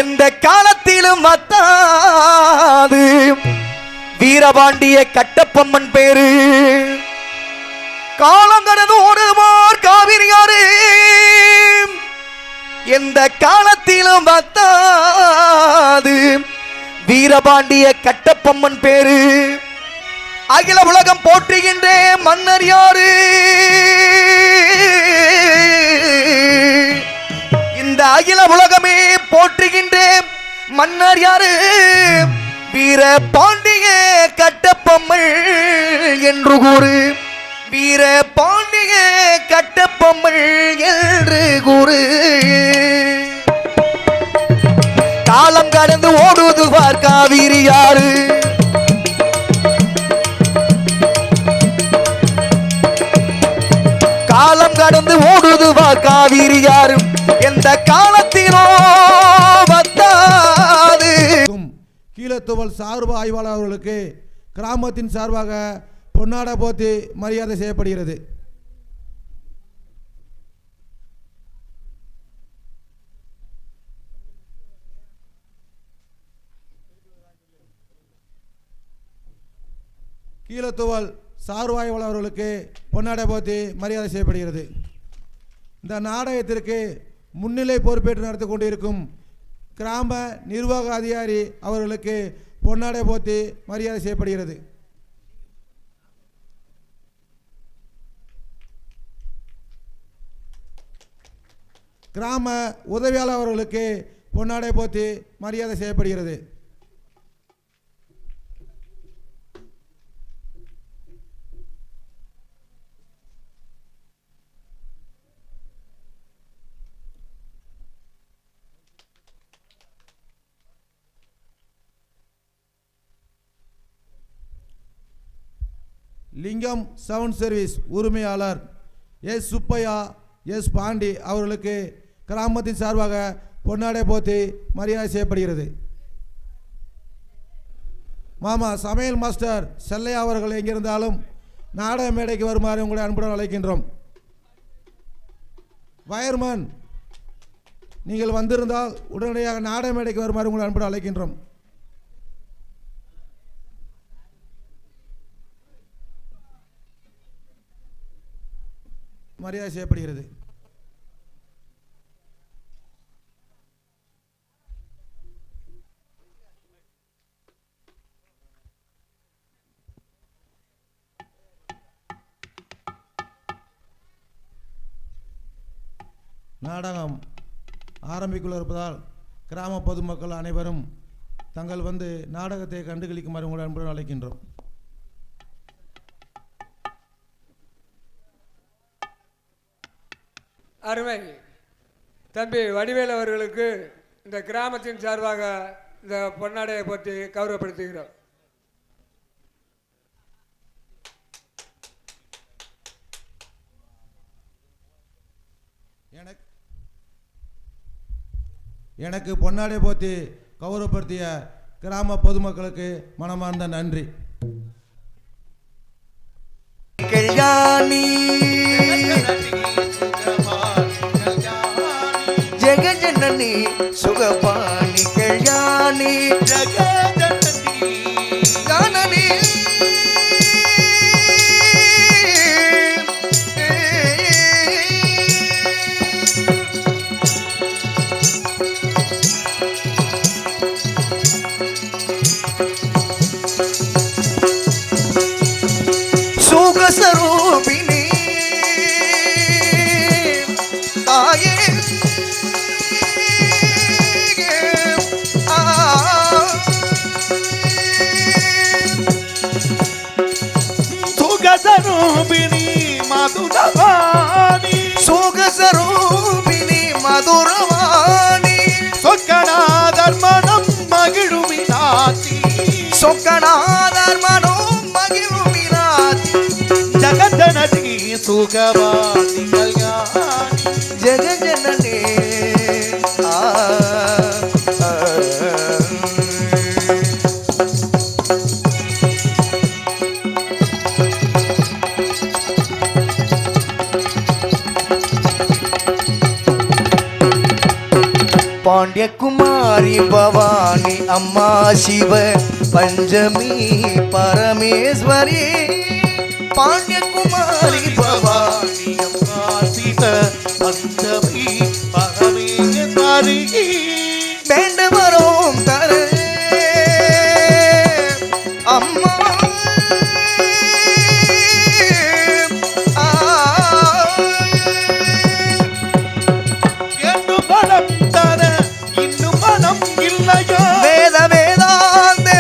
எந்த காலத்திலும் மத்தாது வீரபாண்டிய கட்டப்பொம்மன் பேரு. காலம் கடந்து ஓடுமார் காவிரியாறு எந்த காலத்திலும் மத்தாது வீரபாண்டிய கட்டப்பொம்மன் பேரு. அகில உலகம் போற்றுகின்ற மன்னர் யாரு? இந்த அகில உலகமே போற்றுகின்ற மன்னர் யாரு? வீரபாண்டிய கட்டபொம்மன் என்று கூறு. வீரபாண்டிய கட்டபொம்மன் என்று கூறு. காலம் கடந்து ஓடுதுவார் காவிரி யாரு? காலம் கடந்து ஓடுதுவார் காவிரி யாரும் எந்த காலத்திலோ வத்தாது. கீழத்துவல் சார்பு ஆய்வாளர் அவர்களுக்கு கிராமத்தின் சார்பாக பொன்னாடை போத்தி மரியாதை செய்யப்படுகிறது. கீழத்துவல் சார்பு ஆய்வாளர் அவர்களுக்கு பொன்னாடை போத்தி மரியாதை செய்யப்படுகிறது. இந்த நாடகத்திற்கு முன்னிலை பொறுப்பேற்று நடத்தி கொண்டிருக்கும் கிராம நிர்வாக அதிகாரி அவர்களுக்கு பொன்னாடை போத்தி மரியாதை செய்யப்படுகிறது. கிராம உதவியாளர் அவர்களுக்கு பொன்னாடை போத்தி மரியாதை செய்யப்படுகிறது. லிங்கம் சவுண்ட் சர்வீஸ் உரிமையாளர் எஸ் சுப்பையா எஸ் பாண்டி அவர்களுக்கு கிராமத்தின் சார்பாக பொன்னாடை போத்தி மரியாதை செய்யப்படுகிறது. மாமா சமையல் மாஸ்டர் செல்லையா அவர்கள் எங்கிருந்தாலும் நாடக மேடைக்கு வருமாறு உங்களை அன்புடன் அழைக்கின்றோம். வயர்மேன் நீங்கள் வந்திருந்தால் உடனடியாக நாடக மேடைக்கு வருமாறு உங்களை அன்புடன் அழைக்கின்றோம். மரியாதை செய்யப்படுகிறது. நாடகம் ஆரம்பிக்குள்ள இருப்பதால் கிராம பொதுமக்கள் அனைவரும் தங்கள் வந்து நாடகத்தை கண்டுகளிக்குமாறு உங்களை அன்புடன் அழைக்கின்றோம். அருமை தம்பி வடிவேல் அவர்களுக்கு இந்த கிராமத்தின் சார்பாக இந்த பொன்னாடையை பற்றி கௌரவப்படுத்துகிறோம். எனக்கு பொன்னாடை போத்தி கௌரவப்படுத்திய கிராம பொதுமக்களுக்கு மனமார்ந்த நன்றி. கல்யாணி ஜெகஜனனி சுகபாணி கல்யாணி ஜெகஜனனி ஜனனி சுகஸ்வரூபிணி தாயே சுகஸ்வரூபிணி மதுரவாணி சுகஸ்வரூபிணி மதுரவாணி சொக்கநாதர் மனம் மகிழுமினாத்தி சொக்கநாதர் மனம் மகிழுமினாத்தி ஜகஜனனி சுகவாணி கல்யாணி ஜெகஜனனி பாண்டியகுமாரி பவானி அம்மா சிவ பஞ்சமி பரமேஸ்வரி பாண்டியகுமாரி பவானி அம்மா சிவ பஞ்சமி பரமேஸ்வரி வேண்டு வரோம் தர அம்மா என்று பணம் தர இன்னும் பணம் இல்லையா வேத வேதாந்த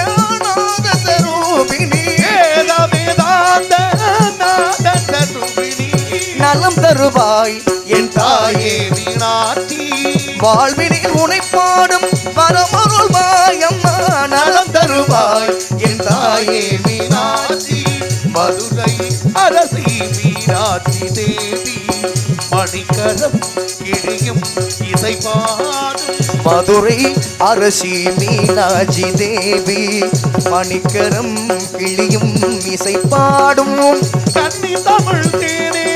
நாத ஸ்வரூபிணி வேத வேதாந்த நாத ஸ்வரூபிணி நலம் தருவாய் என் தாயே தாயே மீனாட்சி வாழ்வினில் உனை பாடும் வரமருள்வாய் அம்மா நலம் தருவாய் என் தாயே மீனாட்சி மதுரை அரசி மீனாட்சி தேவி மணிக்கரம் கிழியும் இசை பாடும் மதுரை அரசி மீனாட்சி தேவி மணிக்கரம் கிளியும் இசை பாடும் கன்னி தமிழ் தேனே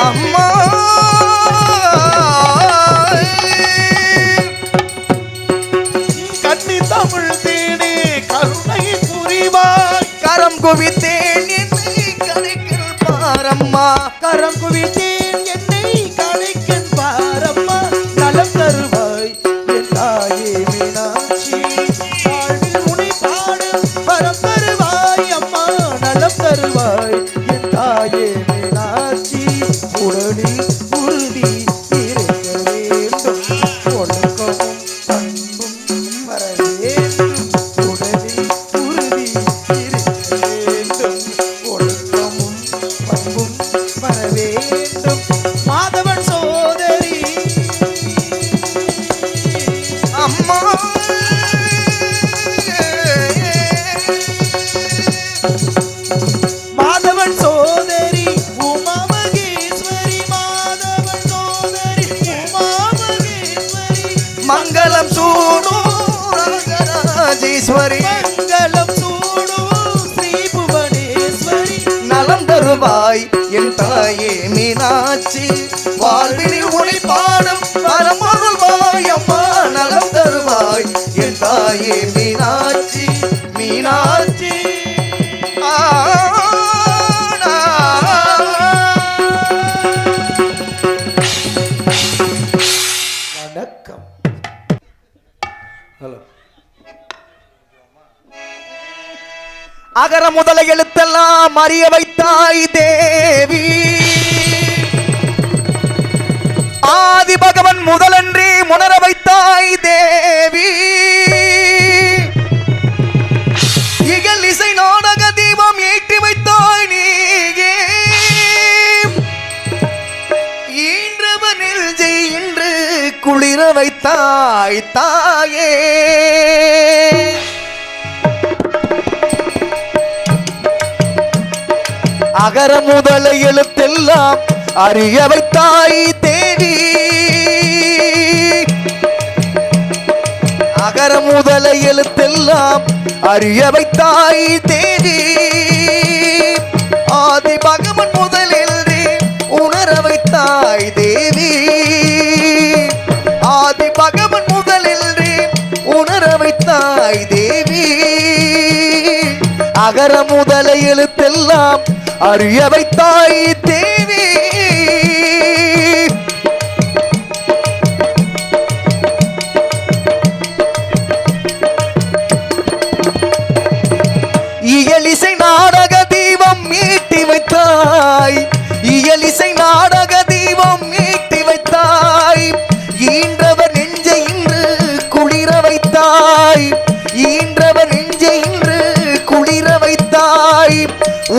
அம்மா கன்னி தமிழ் தேனே கருணை புரிவாய் கரம் குவித்தேன் என்னை கரைக்கில் பாரம்மா கரம் குவித்தேன் என்னை கலைக்கன் பாரம்மா நலம் தருவாய் என் தாயே மீனாட்சி வாழ்வில் உனை பாடும் வரம் தருவாய் அம்மா நலம் தருவாய் என் தாயே மீனாட்சி உடலில் உறுதி இருக்க வேண்டும் ஒழுக்கமும் பண்பும் வர வேண்டும் உடலில் உறுதி இருக்க வேண்டும் ஒழுக்கமும் பண்பும் வர வேண்டும் மாதவன் சோதரி அம்மா மாதவன் சோதரி உமா மகேஸ்வரி மாதவன் சோதரி உமா மகேஸ்வரி மங்களம் சூடும் ராஜராஜேஸ்வரி மங்களம் சூடும் ஸ்ரீ புவனேஸ்வரி நலம் தருவாய் என் தாயே மீனாட்சி வாழ்வினில் உனை பாடும் வரமருள்வாய் அம்மா நலம் தருவாய் என் தாயே மீனாட்சி மீனாட்சி வணக்கம் ஹலோ அகர முதல எழுத்தெல்லாம் அறிய வைத்தாய் தேவி ஆதி பகவன் முதலன்றி முனர வைத்தாய் தேவி இகல் இசை நாடக தீபம் ஏற்றி வைத்தாய் நீயே ஈன்றவனில் இன்று குளிர வைத்தாய் தாயே அகர முதல எழுத்தெல்லாம் அறிய வைத்தாய் தேவி அகர முதல எழுத்தெல்லாம் அறிய வைத்தாய் தேவி ஆதி பகவன் முதலில் உணர வைத்தாய் தேவி ஆதி பகவன் முதலில் உணர வைத்தாய் தேவி அகர முதல எழுத்தெல்லாம் அறிய வைத்தாய் தேவி இயலிசை நாடக தீபம் மீட்டி வைத்தாய் இயலிசை நாடக தீபம் மீட்டி வைத்தாய் ஈன்றவர் நெஞ்சை இன்று குளிர வைத்தாய் ஈன்றவர் நெஞ்சை இன்று குளிர வைத்தாய்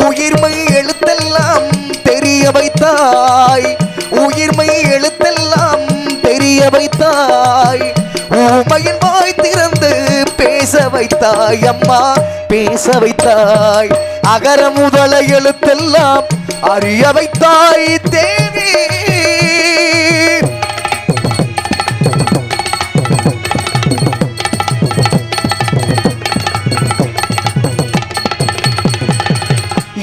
உயிர்மை எழுத்தெல்லாம் தெரிய வைத்தாய் உயிர்மை எழுத்தெல்லாம் தெரிய வைத்தாய் ஊமையின் வாய் திறந்து பேச வைத்தாய் அம்மா பேச வைத்தாய் அகர முதல எழுத்தெல்லாம் அறிய வைத்தாய் தேவி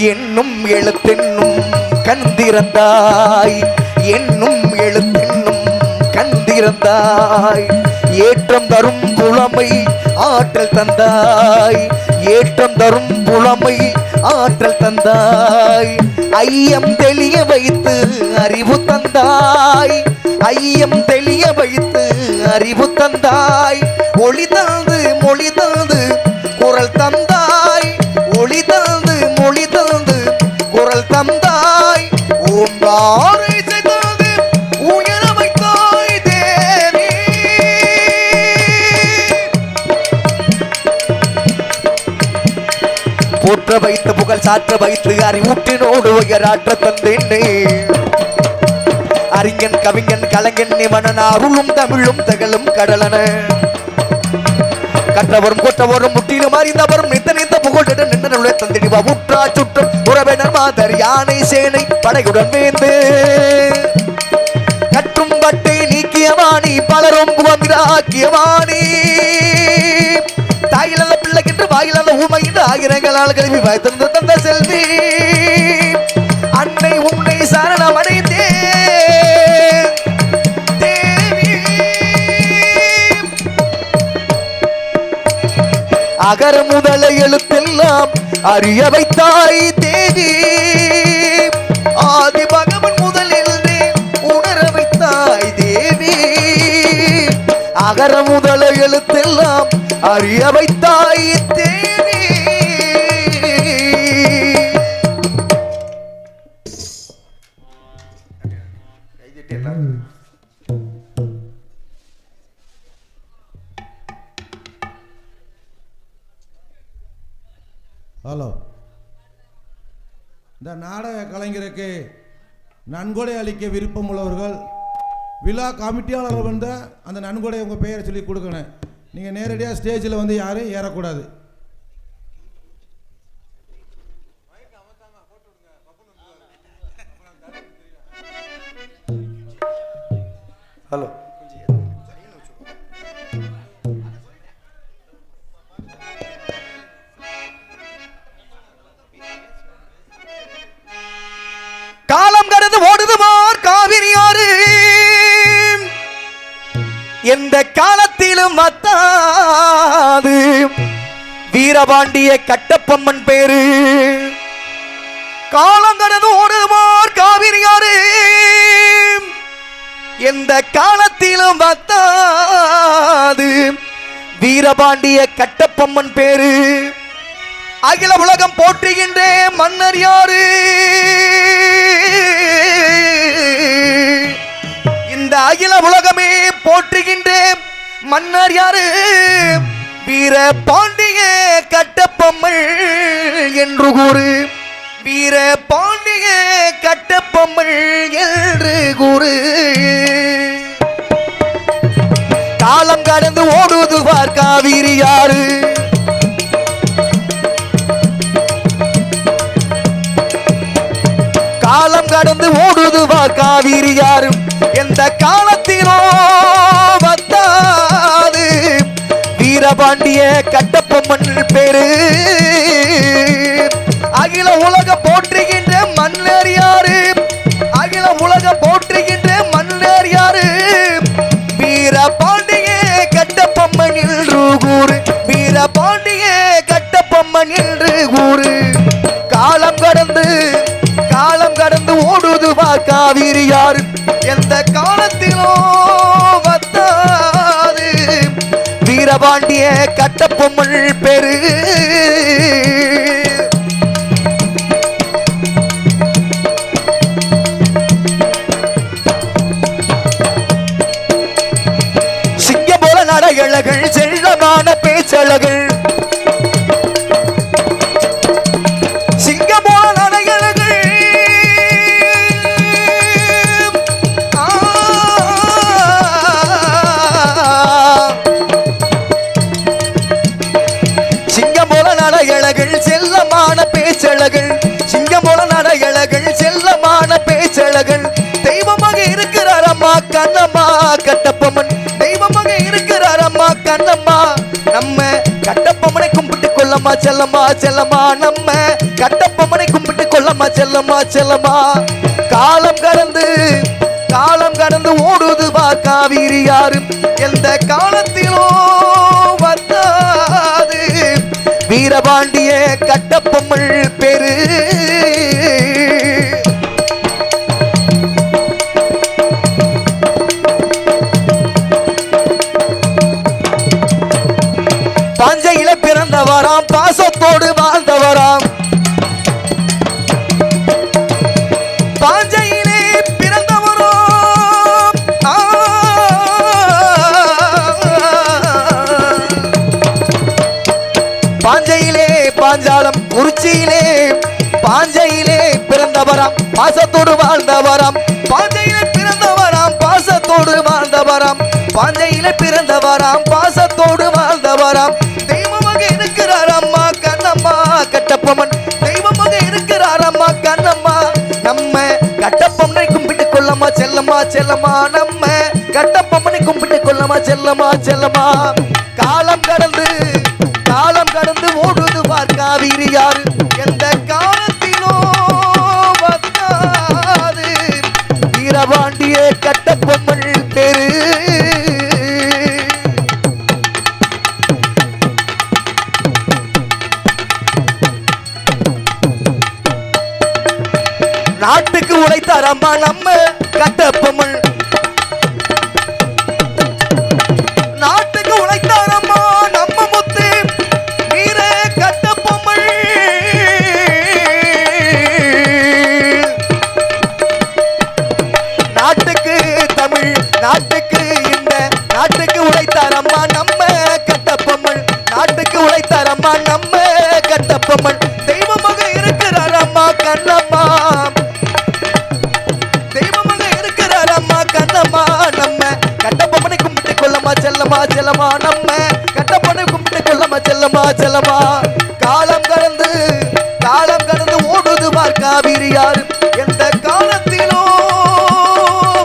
என்னும் எழுத்தென்னும் கண் திறந்தாய் என்னும் எழுத்தென்னும் கண் பிறந்தாய் ஏற்றம் தரும் புலமை ஆற்றல் தந்தாய் ஏற்றம் தரும் புலமை ஆற்றல் தந்தாய் ஐயம் தெளிய வைத்து அறிவு தந்தாய் ஐயம் தெளிய வைத்து அறிவு தந்தாய் ஒளி தந்து மொழி தந்து குரல் தந்தாய் ஒளி தந்து மொழி தந்து குரல் தந்தாய் ஓங்காரை செய்தது உயர வைத்தாய் தேவி போற்ற வைத்து புகழ் சாற்ற வைத்து அறிவூட்டினோடு உயராற்ற தந்தேனே அறிஞன் கவிஞன் கலைஞன் நிவனன் அருளும் தமிழும் தகலும் கடலன கற்றவரும் கொற்றவரும் முற்றிலும் அறிந்தவரும் நித்த நித்த புகழ்ட நின்று தந்திடிவா உற்றா சுற்றம் உறவினர் மாதர் யானை சேனை படையுடன் வேந்து கற்றும் பட்டை நீக்கியவாணி பலரும் புகழ்ந்தாக்கியவாணி தாயிலாத பிள்ளைகின்ற வாயிலாத ஊமை என்று ஆயிரங்களால் கல்வி வாய்த்திருந்த தந்த செல்வி அன்னை உன்னை சரணம் அடைந்தே அகர முதல எழுத்தெல்லாம் அறிய வைத்தாய் தேவி ஆதி பகவன் முதலில் உணர வைத்தாய் தேவி அகர முதல எழுத்தெல்லாம் அறிய வைத்தாய் தேவி ஹலோ இந்த நாடக கலைஞருக்கு நன்கொடை அளிக்க விருப்பம் உள்ளவர்கள் விழா கமிட்டியாளர்கள் வந்து அந்த நன்கொடை உங்கள் பெயரை சொல்லி கொடுக்கணும். நீங்கள் நேரடியாக ஸ்டேஜில் வந்து யாரும் ஏறக்கூடாது. ஹலோ காலம் கடந்து ஓடுதுமார் காவிரி ஆறு எந்த காலத்திலும் வத்தாது வீரபாண்டிய கட்டப்பொம்மன் பேரு காலம் கடந்து ஓடுதுமார் காவிரி ஆறு எந்த காலத்திலும் வத்தாது வீரபாண்டிய கட்டப்பொம்மன் பேரு அகில உலகம் போற்றுகின்ற மன்னர் யாரு இந்த அகில உலகமே போற்றுகின்ற மன்னர் யாரு வீர பாண்டிய கட்டப்பொம்மன் என்று கூறு வீர பாண்டிய கட்டப்பொம்மன் என்று கூறு காலம் கடந்து ஓடுதுவார் காவிரி யாரு காலம் கடந்து ஓடுதுவா காவிரி யாரும் எந்த காலத்திலோ வத்தாது வீரபாண்டிய கட்டப்பொம்மன் பேரு அகில உலக போற்றுகின்ற மன்னர் யாரு அகில உலக போற்றுகின்ற மன்னர் யாரு வீரபாண்டிய கட்டப்பொம்மன் என்று கூறு வீரபாண்டிய கட்டப்பொம்மன் என்று கூறு காலம் கடந்து ஓடுதுவா காவிரி யாரு எந்த காலத்திலோ வத்தாது வீரபாண்டிய கட்டப்பொம்மன் பேரு சிங்கம் போல நடையழகள் செல்லமான பேச்சழகள் சிங்கம் போல நடையழகள் சிங்கம் போல நடையழகள் செல்லமான பேச்சழகள் சிங்கம் போல நடையழகள் செல்லமான பேச்சழகள் தெய்வமாக இருக்கிறார் அம்மா கண்ணம்மா கட்டப்பொம்மன் தெய்வமாக இருக்கிறார் அம்மா கண்ணம்மா நம்ம கட்டப்பொம்மனை கும்பிட்டு கொள்ளம்மா செல்லம்மா செல்லம்மா நம்ம கட்டப்பொம்மனை கும்பிட்டு கொள்ளம்மா செல்லம்மா செல்லம்மா காலம் கடந்து ஓடுதுவா காவிரி யாரு எந்த காலத்திலோ வந்தாது வீரபாண்டிய கட்டபொம்மன் பேரு பாஞ்சையில பிறந்தவராம் பாசத்தோடு வாழ்ந்தவராம் பாஞ்சையிலே பிறந்தவரோ பாஞ்சையிலே பாஞ்சாலம் குறிச்சியிலே பாஞ்சையிலே பிறந்தவராம் பாசத்தோடு வாழ்ந்தவராம் பாஞ்சையிலே பிறந்தவராம் பாசத்தோடு வாழ்ந்தவராம் பாஞ்சையிலே பிறந்தவராம் பாசத்தோடு வாழ்ந்தவராம் தெய்வமாக இருக்கிறார் அம்மா கண்ணம்மா கட்டபொம்மன் தெய்வமாக இருக்கிறார் அம்மா கண்ணம்மா நம்ம கட்டபொம்மனை கும்பிட்டு கொள்ளமா செல்லம்மா செல்லம்மா நம்ம கட்டபொம்மனை கும்பிட்டு கொள்ளமா செல்லம்மா செல்லம்மா காலம் கடந்து ஓடுது பார் காவிரி யாரு எந்த காலத்திலோ வந்தாது வீரபாண்டிய கட்டபொம்மன் பேரு நாட்டுக்கு உழைத்தார் அம்மா நம்ம கட்டபொம்மன் நாட்டுக்கு உழைத்தார் அம்மா நம்ம முத்து வீர கட்டபொம்மன் நாட்டுக்கு தமிழ் நாட்டுக்கு இந்த நாட்டுக்கு உழைத்தார் அம்மா நம்ம கட்டபொம்மன் நாட்டுக்கு உழைத்தார் அம்மா நம்ம கட்டபொம்மன் தெய்வமாக இருக்கிறார் அம்மா கண்ணம்மா தெய்வமாக இருக்கிறார் அம்மா கண்ணம்மா நம்ம கட்டபொம்மனை கும்பிட்டு கொள்ளமா செல்லமா செல்லமா நம்ம கட்டபொம்மனை கும்பிட்டு கொள்ளமா செல்லமா செல்லமா காலம் கடந்து ஓடுது பார் காவிரி யாரு எந்த காலத்திலோ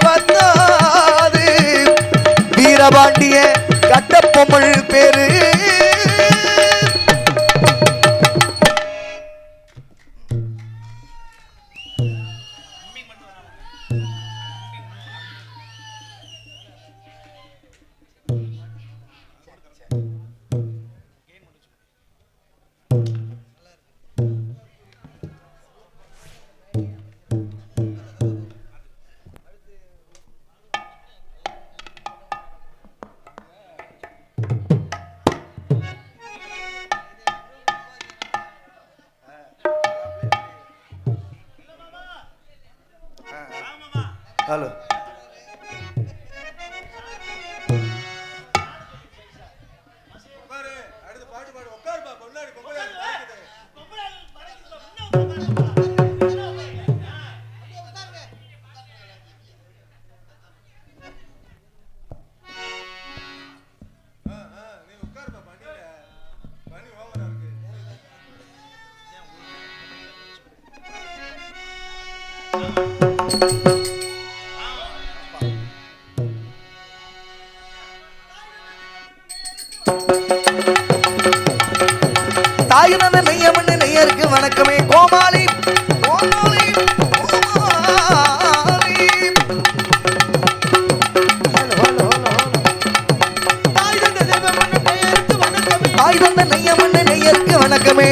வந்தாது வீரபாண்டிய கட்டபொம்மன் பேரு ஹலோ தாயுனந்த நெய்யமண்ணு நெய்யருக்கு வணக்கமே கோமாளி கோமாளி கோமாளி தாயுனந்த நெய்யமண்ணு நெய்யருக்கு வணக்கமே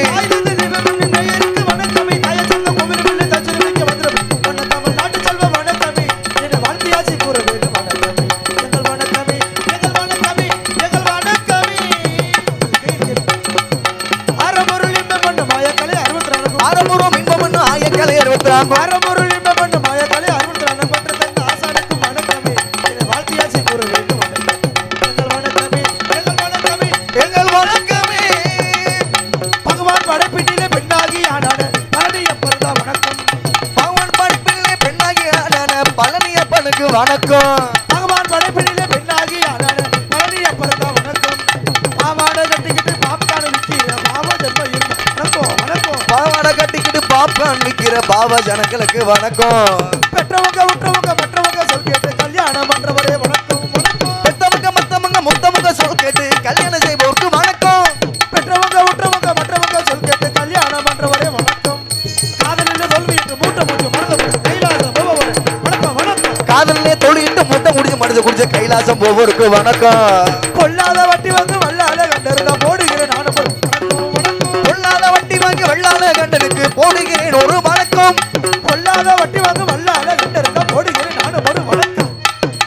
வணக்கம் பகவான் படைப்பிலே பெண்ணாகி பழனிய பிறந்தா வணக்கம் பாவாடை கட்டிக்கிட்டு பாப்கார்ன் விற்கிற பாவ ஜன்ம வணக்கம் வணக்கம் பாவாடை கட்டிக்கிட்டு பாப்கார்ன் விற்கிற பாவ ஜனங்களுக்கு வணக்கம் பெற்றவங்க உற்றவங்க மற்றவங்க சொல் கேட்டு கல்யாணம் பண்றவரே வணக்கம் வணக்கம் பெத்தவங்க மத்தவங்க முத்தவங்க சொல் கேட்டு கல்யாணம் செய்வோருக்கு வணக்கம் பெற்றவங்க உற்றவங்க மற்றவங்க சொல் கேட்டு கல்யாணம் பண்றவரே வணக்கம் காதலில் தோல்வியிட்டு மூட்டை முடிச்சு மறந்து கைலாசம் போபவரே வணக்கம் வணக்கம் காதலிலே தொழிலிட்டு முட்டை முடிஞ்சு காடு குடிச்ச கைலாசம் போவோருக்கு வணக்கம். கொல்லாத வட்டி வந்து வல்லால கண்டிருந்தா போடுகிறேன் நானும் ஒரு கொள்ளாத வட்டி வாங்கி வெள்ளாத கண்டனுக்கு போடுகிறேன் ஒரு வணக்கம். கொல்லாத வட்டி வந்து வல்லால கண்டிருந்தா போடுகிறேன் நானும் ஒரு வணக்கம்.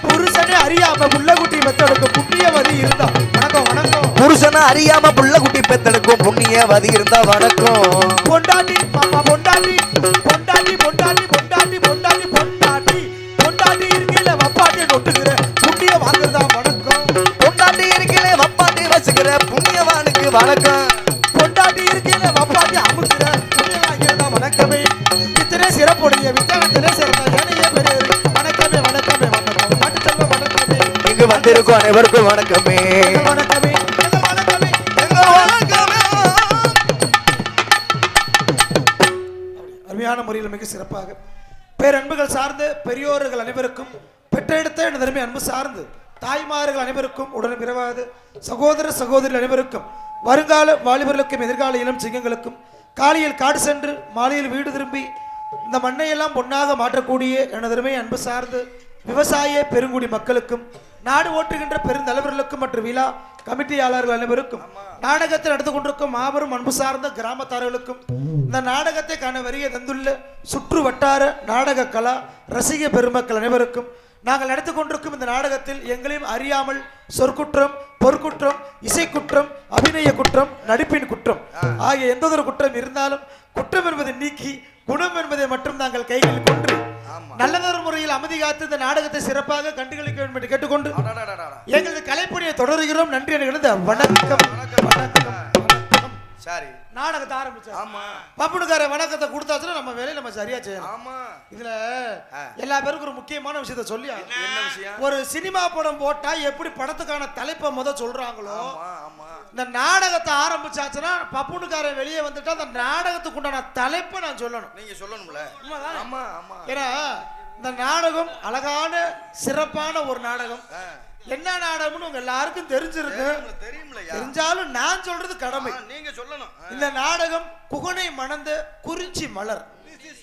புருஷனே அறியாம புள்ளகுட்டி பெத்தெடுக்க புண்ணியவதி இருந்தா வணக்கம் வணக்கம். புருஷனை அறியாம புள்ள குட்டி பெத்தெடுக்கும் புண்ணியவதி இருந்தா வணக்கம். பொண்டாட்டி மாமா பொண்டாட்டி பொண்டாட்டி பொண்டாட்டி பொண்டாட்டி பொண்டாட்டி பொண்டாட்டி பொண்டாட்டி இருக்கையில வப்பாட்டி நொட்டுகிற புண்ணிய வாங்குறதா வணக்கம். பொண்டாட்டி இருக்கையில வப்பாட்டி வச்சுக்கிற புண்ணியவானுக்கு வணக்கம். பொண்டாட்டி இருக்கையில வப்பாட்டி அமுக்குற புண்ணிய வாங்கிறதா வணக்கமே. இத்தனை சிறப்புடைய வித்தகத்திலே சிறந்த ஏனைய பெரியவர் வணக்கமே வணக்கமே வணக்கம். பாட்டு செல்வ வணக்கமே. இங்கு வந்திருக்கும் அனைவருக்கும் வணக்கமே. வணக்கமே வணக்கமே. அருமையான முறையில் மிக சிறப்பாக பேரன்புகள் சார்ந்து பெரியோர்கள் அனைவருக்கும் பெற்றெடுத்த எனது அருமை அன்பு சார்ந்து தாய்மார்கள் அனைவருக்கும் உடன் பிறவாது சகோதர சகோதரி அனைவருக்கும் வருங்கால வாலிபர்களுக்கும் எதிர்கால இளம் சிங்கங்களுக்கும் காலையில் காடு சென்று மாலையில் வீடு திரும்பி இந்த மண்ணையெல்லாம் பொன்னாக மாற்றக்கூடிய எனது அருமை அன்பு சார்ந்து விவசாய பெருங்குடி மக்களுக்கும் நாடு ஓட்டுகின்ற பெருந்தலைவர்களுக்கும் மற்றும் விழா கமிட்டியாளர்கள் அனைவருக்கும் நாடகத்தை நடந்து கொண்டிருக்கும் மாபெரும் அன்பு சார்ந்த கிராமத்தார்களுக்கும் இந்த நாடகத்தை காண வரிய தந்துள்ள சுற்று வட்டார நாடக கலா ரசிக பெருமக்கள் அனைவருக்கும் நாங்கள் நடத்தி கொண்டிருக்கும் இந்த நாடகத்தில் எங்களையும் அறியாமல் சொற்குற்றம் பொற்குற்றம் இசைக்குற்றம் அபிநய குற்றம் நடிப்பின் குற்றம் ஆகிய எந்த ஒரு குற்றம் இருந்தாலும் குற்றம் என்பதை நீக்கி குணம் என்பதை மட்டும் நாங்கள் கைகளில் கொண்டு நல்லதொரு முறையில் அமைதி காத்து இந்த நாடகத்தை சிறப்பாக கண்டுகளிக்க வேண்டும் என்று கேட்டுக்கொண்டு எங்களது கலைப்பணியை தொடர்கிறோம். நன்றி எனக்கு வணக்கம் வணக்கம். சரி நாடகத்தை ஆரம்பிச்சோம். ஆமா பப்புனுக்கார வணக்கத்தை கொடுத்தாச்சுன்னா நம்ம வேலையை நம்ம சரியா செய்யலாம். ஆமா இதுல எல்லா பேருக்கும் ஒரு முக்கியமான விஷயத்த சொல்லி என்ன விஷயம்? ஒரு சினிமா படம் போட்டா எப்படி படத்துக்கான தலைப்பை முத சொல்றாங்களோ ஆமா இந்த நாடகத்தை ஆரம்பிச்சாச்சுன்னா பப்புனுக்கார வெளியே வந்துட்டா அந்த நாடகத்துக்கு உண்டான தலைப்பை நான் சொல்லணும். நீங்க சொல்லணும்ல. ஆமா ஆமா. ஏன்னா இந்த நாடகம் அழகான சிறப்பான ஒரு நாடகம். என்ன நாடகம்னு உங்க எல்லாருக்கும் தெரிஞ்சிருக்கு. தெரிஞ்சாலும் நான் சொல்றது கடமை. நீங்க சொல்லணும். இந்த நாடகம் குகனை மணந்த குறிஞ்சி மலர். This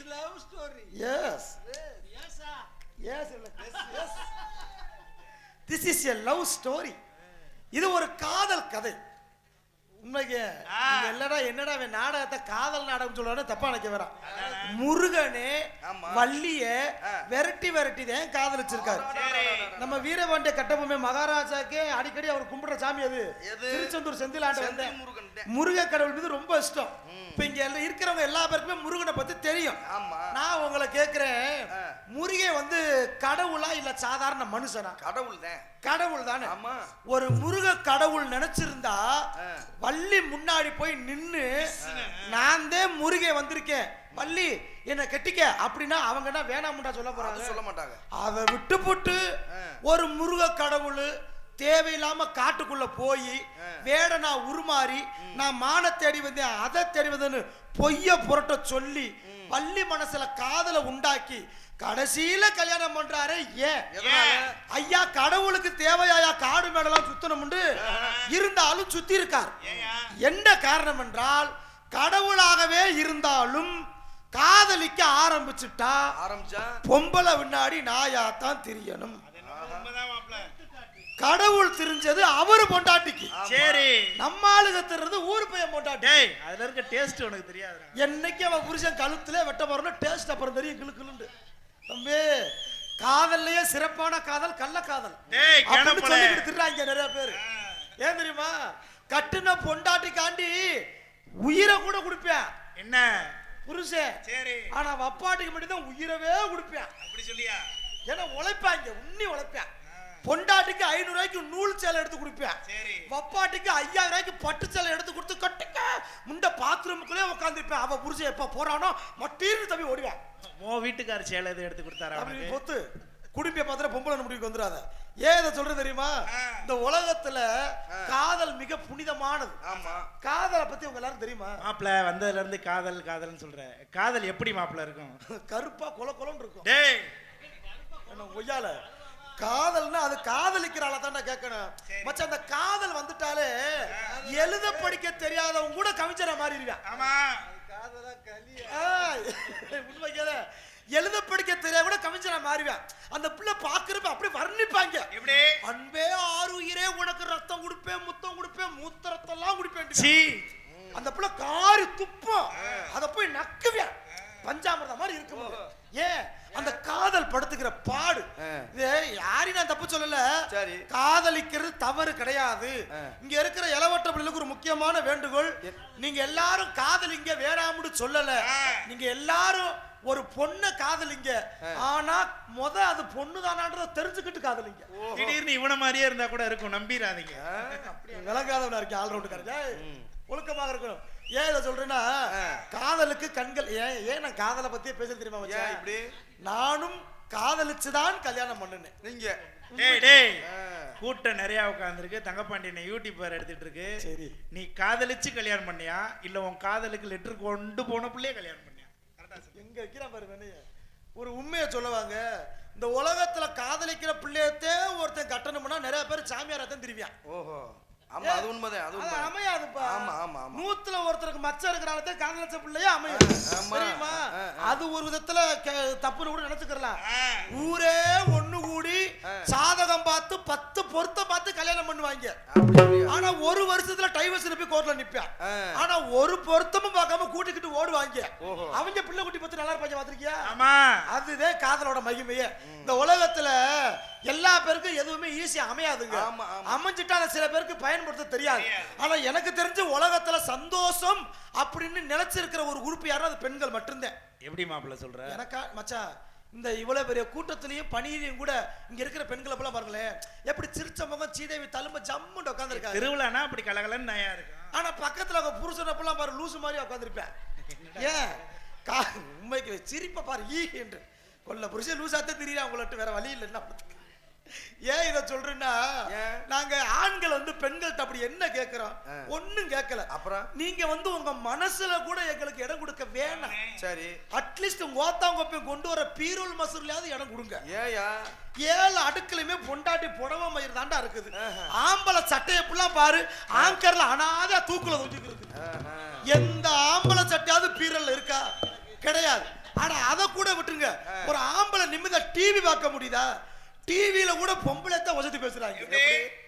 is a love story. இது ஒரு காதல் கதை. உண்மைக்கு என்னடா நாடகத்தை காதல் நாடகம் சொல்றானே தப்பா நினைக்க வேறாம். முருகனே வள்ளிய விரட்டி தான் காதலிச்சிருக்காரு. நம்ம வீரபாண்டிய கட்டபொம்மை மகாராஜாக்கே அடிக்கடி அவர் கும்பிடுற சாமி அது திருச்செந்தூர் செந்திலாண்ட வந்து முருக கடவுள் மீது ரொம்ப இஷ்டம். இப்ப இங்க இருக்கிறவங்க எல்லா பேருக்குமே முருகனை பத்தி தெரியும். நான் உங்களை கேட்கிறேன், முருகன் வந்து கடவுளா இல்ல சாதாரண மனுஷனா? கடவுள் தானே. ஒரு முருக கடவுள் நினைச்சிருந்தா வள்ளி முன்னாடி போய் நின்னு நான் தான் முருகன் வந்திருக்கேன் வள்ளி என்ன கெட்டிக்க அப்படின்னா அவங்க என்ன வேணாமுண்டா சொல்ல போறாங்க? சொல்ல மாட்டாங்க. அதை விட்டு போட்டு ஒரு முருக கடவுள் தேவையில்லாம காட்டுக்குள்ள போய் வேடனா உருமாறி நான் மான தேடி வந்தேன் அதை தேடி வந்தேன்னு பொய்ய புரட்ட சொல்லி வள்ளி மனசுல காதலை உண்டாக்கி கடைசியில கல்யாணம் பண்றாரு. ஏன் ஐயா கடவுளுக்கு தேவையா காடு மேடெல்லாம் சுத்தணும் இருந்தாலும் சுத்தி இருக்கார். என்ன காரணம் என்றால் கடவுளாகவே இருந்தாலும் காதலிக்க ஆரம்பிச்சுட்டா பொம்பளை பின்னாடி நாயாத்தான் தெரியணும். கடவுள் தெரிஞ்சது அவரு பொண்டாட்டிக்கு. சரி நம்ம ஆளுக தெரிறது ஊர் பையன் பொண்டாட்டி. அதுல இருக்க டேஸ்ட் உனக்கு தெரியாது. என்னைக்கு அவன் புருஷன் கழுத்துல வெட்ட போறோம்னா டேஸ்ட் அப்புறம் தெரியும் கிளுக்குன்னு. தம்பி காதல்லையே சிறப்பான காதல் கள்ளக்காதல் அப்படின்னு சொல்லிட்டு திட்டுறாங்க நிறைய பேர். ஏன் தெரியுமா? கட்டுன பொண்டாட்டிக்காண்டி உயிரை கூட கொடுப்பேன் என்ன புருஷன். சரி ஆனா வப்பாட்டிக்கு மட்டும் தான் உயிரவே கொடுப்பேன். அப்படி சொல்லியா? ஏன்னா உழைப்பாங்க உண்ணி உழைப்பேன். பொண்டாட்டிக்கு 500 ரூபாய்க்கு நூல் சேலை எடுத்து கொடுப்பேன். வப்பாட்டிக்கு 5000 ரூபாய்க்கு பட்டு சேலை எடுத்து கொடுத்து கட்டுக்க முண்ட பாத்ரூமுக்குள்ளே உட்காந்துருப்பேன். அவ புருஷன் எப்ப போறானோ மட்டீர்னு தம்பி ஓடுவேன். வீட்டுக்கார சேலை எதை எடுத்து கொடுத்தாரு பொத்து குடும்பிய பாத்திர பொம்பளை முடிவுக்கு வந்துடாத. ஏன் இதை சொல்றது தெரியுமா? இந்த உலகத்துல காதல் மிக புனிதமானது. காதலை பத்தி உங்க எல்லாரும் தெரியுமா? மாப்பிள்ள வந்ததுல இருந்து காதல் காதல்னு சொல்ற. காதல் எப்படி மாப்பிள்ள இருக்கும்? கருப்பா கொல கொலன்னு இருக்கும். ஒய்யால காதல்னா அது காதலிக்கிறாள தான் கேட்கணும் மச்சான். அந்த காதல் வந்துட்டாலே எழுத படிக்க தெரியாதவங்க கூட கவிஞரா மாறிடுவான். உண்மை எழுத படிக்க படிக்க தெரியா கூட கவிஞனா மாறுவேன். அந்த பிள்ளை பாக்குறப்ப அப்படியே வர்ணிப்பாங்க. எப்படி? அன்பே ஆறுயிரே உனக்கு ரத்தம் கொடுப்பேன், முத்தம் கொடுப்பேன், மூத்த ரத்தம் எல்லாம் கொடுப்பேன். சீ, அந்த பிள்ளை காரி துப்பம், அத போய் நக்குவேன். பஞ்சாமிர்தம் மாதிரி இருக்கும். ஏன் அந்த காதல் படுத்துக்கிற பாடு. இது யாரையும் நான் தப்பு சொல்லல. சரி. காதலிக்கிறது தவறு கிடையாது. இங்க இருக்கிற இளவட்ட பிள்ளைகளுக்கு ஒரு முக்கியமான வேண்டுகோள், நீங்க எல்லாரும் காதலிங்க வேணாம்னு சொல்லல. நீங்க எல்லாரும் ஒரு பொண்ணை காதலிங்க, ஆனா அது பொண்ணுதானான்றத தெரிஞ்சுக்கிட்டு காதலிங்க. திடீர்னு இவன மாதிரியே இருந்தா கூட இருக்கும், நம்பிராதீங்க. விளங்காதவனா இருக்கேன், ஆல்ரவுண்டுக்காரங்க. ஒழுக்கமாக இருக்கணும். ஏன் இதை சொல்றேன்னா, காதலுக்கு கண்கள். ஏன் நான் காதலை பத்தியே பேச தெரியுமா மச்சான்? இப்படி நானும் காதலிச்சுதான் கல்யாணம் பண்ணுனேன். நீங்க டேய் கூட்டம் நிறைய உட்காந்துருக்கு. தங்கப்பாண்டியனை யூடியூபர் எடுத்துட்டு இருக்கு. சரி, நீ காதலிச்சு கல்யாணம் பண்ணியா இல்ல உன் காதலுக்கு லெட்டர் கொண்டு போன பிள்ளைய கல்யாணம் பண்ணியா? எங்க வைக்கிறா பாரு. ஒரு உண்மையை சொல்லுவாங்க, இந்த உலகத்துல காதலிக்கிற பிள்ளையத்தே ஒருத்தன் கட்டணும்னா நிறைய பேர் சாமியாரத்தான் திரும்பியான். ஓஹோ, ஆமா, அது உண்மைதான். அது உண்மை. அமையாதுப்பா. ஆமா ஆமா ஆமா. 100ல ஒருத்தருக்கு மச்சம் இருக்கிறால காதலிச்ச பிள்ளையே அமையாது. தெரியுமா? அது ஒரு விதத்துல தப்புன்னு கூட நினைச்சுக்கலாம். ஊரே ஒண்ணு கூடி சாதகம் பார்த்து 10 பொருத்தம் பார்த்து கல்யாணம் பண்ணுவாங்க. ஆனா ஒரு வருஷத்துல டைவர்ஸ் போய் கோர்ட்ல நிப்பான். ஆனா ஒரு பொருத்தமும் பார்க்காம கூட்டிக்கிட்டு ஓடுவாங்க. அவங்க பிள்ளை குட்டி பத்தி நல்லா இருப்பாங்க, பாத்திருக்கியா? ஆமா, அதுதான் காதலோட மகிமையே. இந்த உலகத்துல எல்லா பேருக்கும் எதுவுமே ஈஸியா அமையாதுங்க. அமைஞ்சிட்டா சில பேருக்கு பயன்படுத்த தெரியாது. ஆனா எனக்கு தெரிஞ்ச உலகத்துல சந்தோஷம் அப்படின்னு நினைச்சிருக்கிற ஒரு உறுப்பு யாரும் அது பெண்கள் மட்டும்தான். எப்படி மாப்பிள்ள சொல்ற? எனக்கா மச்சான், இந்த இவ்வளவு பெரிய கூட்டத்திலையும் பணியிலையும் கூட இங்க இருக்கிற பெண்களை எல்லாம் பாருங்களேன், எப்படி சிரிச்ச முகம் சீதேவி தழும்ப ஜம்முன்னு உட்காந்துருக்காங்க. திருவிழானா அப்படி கலகலன்னு நயா இருக்கு. ஆனா பக்கத்துல அவங்க புருஷனப்பெல்லாம் பாரு லூசு மாதிரி உட்காந்துருப்பேன். ஏன் உண்மைக்கு சிரிப்பை பாரு ஈ என்று கொல்ல புருஷன் லூசாத்தே தெரியல. அவங்கள்ட்ட வேற வழி இல்லைன்னா ஏன் இதை சொல்றேன்னா, நாங்க ஆண்கள் வந்து பெண்கள்ட்ட அப்படி என்ன கேட்கிறோம்? ஒண்ணும் கேட்கல. அப்புறம் நீங்க வந்து உங்க மனசுல கூட எங்களுக்கு இடம் கொடுக்க வேணாம். சரி, அட்லீஸ்ட் உங்க ஓத்தாங்கொப்பையும் கொண்டு வர பீரோல் மசூர்லயாவது இடம் கொடுங்க. ஏயா 7 அடுக்கலையுமே பொண்டாட்டி புடவை மயிர் தாண்டா இருக்குது. ஆம்பளை சட்டையை புல்லாம் பாரு, ஆங்கர்ல அனாத தூக்குல தூக்கிருக்கு. எந்த ஆம்பளை சட்டையாவது பீரல்ல இருக்கா? கிடையாது. ஆனா அதை கூட விட்டுருங்க, ஒரு ஆம்பளை நிம்மதியா டிவி பார்க்க முடியுதா? டிவில கூட பொம்பளை தான் வசதி பேசுறாங்க.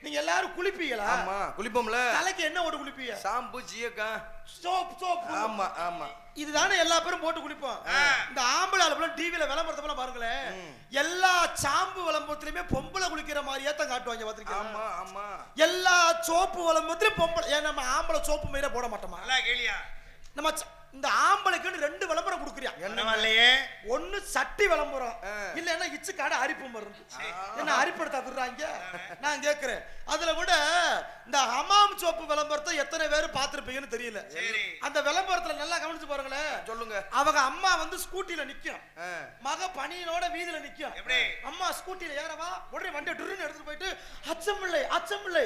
நீங்க எல்லாரும் குளிப்பீங்களா? ஆமா, குளிப்போம்ல. தலைக்கு என்ன ஓட்டு குளிப்பீங்க? Shampoo, ஜியக்கா, soap. ஆமா ஆமா, இதுதானே எல்லா பேரும் போட்டு குளிப்போம். இந்த ஆம்பளை ஆளுலாம் டிவில விளம்பரத்தெல்லாம் பாருங்களேன், எல்லா சாம்பு விளம்பரத்திலுமே பொம்பளை குளிக்கிற மாதிரியே தான் காட்டுவாங்க. பாத்துருக்கீங்க? ஆமா ஆமா. எல்லா சோப்பு விளம்பரத்திலும் பொம்பளை. ஏன் நம்ம ஆம்பளை சோப்பு மயிர போட மாட்டோமா? நம்ம இந்த ஆம்பளைக்கு 2 விளம்பரம் கொடுக்குறியா? ஒண்ணு சட்டி விளம்பரம், இல்லன்னா இச்சு காட அரிப்பு மருந்து. என்ன அரிப்படுத்த விடுறாங்க? நான் கேக்குறேன். அதுல விட இந்த ஹமாம் சோப்பு விளம்பரத்தை எத்தனை பேர் பார்த்திருப்பீங்கன்னு தெரியல. அந்த விளம்பரத்துல நல்லா கவனிச்சு பாருங்களேன். சொல்லுங்க. அவங்க அம்மா வந்து ஸ்கூட்டில நிக்கும், மக பனியனோட வீதியில நிக்கும். அம்மா ஸ்கூட்டில ஏறவா, உடனே வண்டியை டுருன்னு எடுத்துட்டு போயிட்டு அச்சமில்லை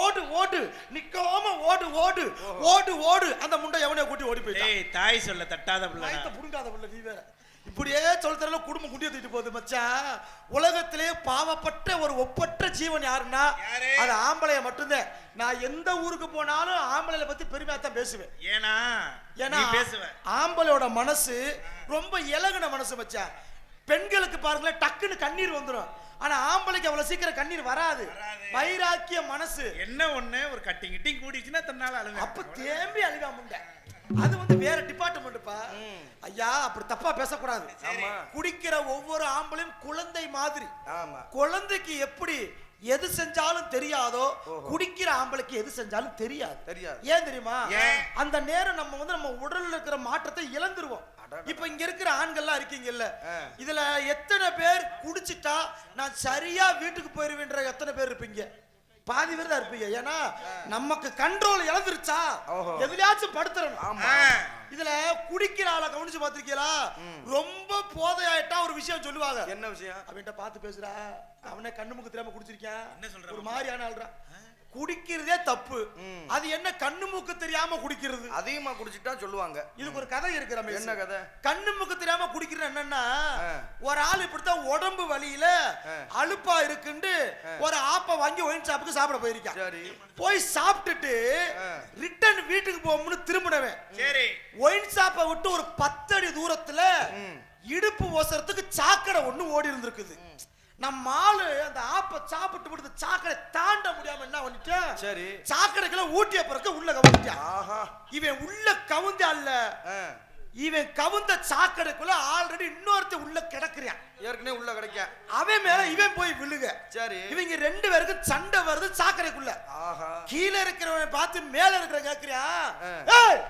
ஓடு ஓடு, நிக்காம ஓடு ஓடு ஓடு ஓடு. அந்த முண்டை எவனைய கூட்டி ஓடி போயிட்டான். தாய் சொல்ல தட்டாத பிள்ளை, புடுங்காத பிள்ளை. நீ வேற இப்படியே சொல்றதுல குடும்பம் குண்டிய தூக்கிட்டு போகுது மச்சான். உலகத்திலே பாவப்பட்ட ஒரு ஒப்பற்ற ஜீவன் யாருன்னா அது ஆம்பளைய மட்டும்தான். நான் எந்த ஊருக்கு போனாலும் ஆம்பளைய பத்தி பெருமையா தான் பேசுவேன். ஏன்னா ஆம்பளையோட மனசு ரொம்ப இலகுன மனசு மச்சான். பெண்களுக்கு பாருங்களேன் டக்குன்னு கண்ணீர் வந்துடும், ஆனா ஆம்பளைக்கு அவ்வளவு சீக்கிரம் கண்ணீர் வராது. வைராக்கிய மனசு. என்ன ஒண்ணு ஒரு கட்டிங் கிட்டிங் கூடிச்சுன்னா தன்னால அழுங்க, அப்ப தேம்பி அழுகா முண்டை. அது வந்து வேற டிபார்ட்மெண்ட்ப்பா. ஐயா அப்படி தப்பா பேசக்கூடாது. குடிக்கிற ஒவ்வொரு ஆம்பளையும் குழந்தை மாதிரி. குழந்தைக்கு எப்படி எது செஞ்சாலும் தெரியாதோ, குடிக்கிற ஆம்பளைக்கு எது செஞ்சாலும் தெரியாது. ஏன் தெரியுமா? அந்த நேரம் நம்ம வந்து நம்ம உடல்ல இருக்கிற மாற்றத்தை இழந்துருவோம். இப்ப இங்க இருக்கிற ஆண்கள்லாம் இருக்கீங்கல்ல, இதுல எத்தனை பேர் குடிச்சிட்டா நான் சரியா வீட்டுக்கு போயிருவேன்ற எத்தனை பேர் இருப்பீங்க? பாதி பேர் தான் இருப்பீங்க. ஏன்னா நமக்கு கண்ட்ரோல் இழந்துருச்சா, எதுலயாச்சும் படுத்துறணும். இதுல குடிக்கிற ஆளை கவனிச்சு பாத்திருக்கீங்களா? ரொம்ப போதையாயிட்டா ஒரு விஷயம் சொல்லுவாங்க. என்ன விஷயம்? அவன்கிட்ட பார்த்து பேசுறா, அவனே கண்ணு முக்கு தெரியாம குடிச்சிருக்கேன், ஒரு மாதிரியான ஆள்றா. குடிக்கிறதே தப்பு, அது என்ன கண்ணு மூக்கு தெரியாம குடிக்கிறது? அதிகமா குடிச்சிட்டா சொல்லுவாங்க. இதுக்கு ஒரு கதை இருக்கு ரமேஷ். என்ன கதை? கண்ணு மூக்கு தெரியாம குடிக்கிறது என்னன்னா, ஒரு ஆள் இப்படித்தான் உடம்பு வலியில அலுப்பா இருக்குன்னு ஒரு ஆப்ப வாங்கி ஒயின் ஷாப்புக்கு சாப்பிட போயிருக்கான். போய் சாப்பிட்டுட்டு ரிட்டர்ன் வீட்டுக்கு போகும்னு திரும்பினவன் ஒயின் ஷாப்பை விட்டு ஒரு 10 அடி தூரத்துல இடுப்பு ஓசறதுக்கு சாக்கடை ஒண்ணு ஓடி இருந்திருக்குது. நம்ம ஆளு அந்த ஆப்ப சாப்பிட்டு விடுது சாக்கடை தாண்ட முடியாம என்ன பண்ணிட்டான், சரி சாக்கடைக்குள்ள ஊட்டிய பிறகு உள்ள கவுந்துட்டான். ஆஹா இவன் உள்ள கவுந்த அல்ல, இவன் கவுந்த சாக்கடைக்குள்ள ஆல்ரெடி இன்னொருத்த உள்ள கிடக்குறான், ஏற்கனவே உள்ள கிடைக்க அவன் மேல இவன் போய் விழுக. சரி இவங்க 2 பேருக்கு சண்டை வருது சாக்கடைக்குள்ள. ஆஹா கீழே இருக்கிறவனை பார்த்து மேல இருக்கிற கேக்குறியான், ஏய்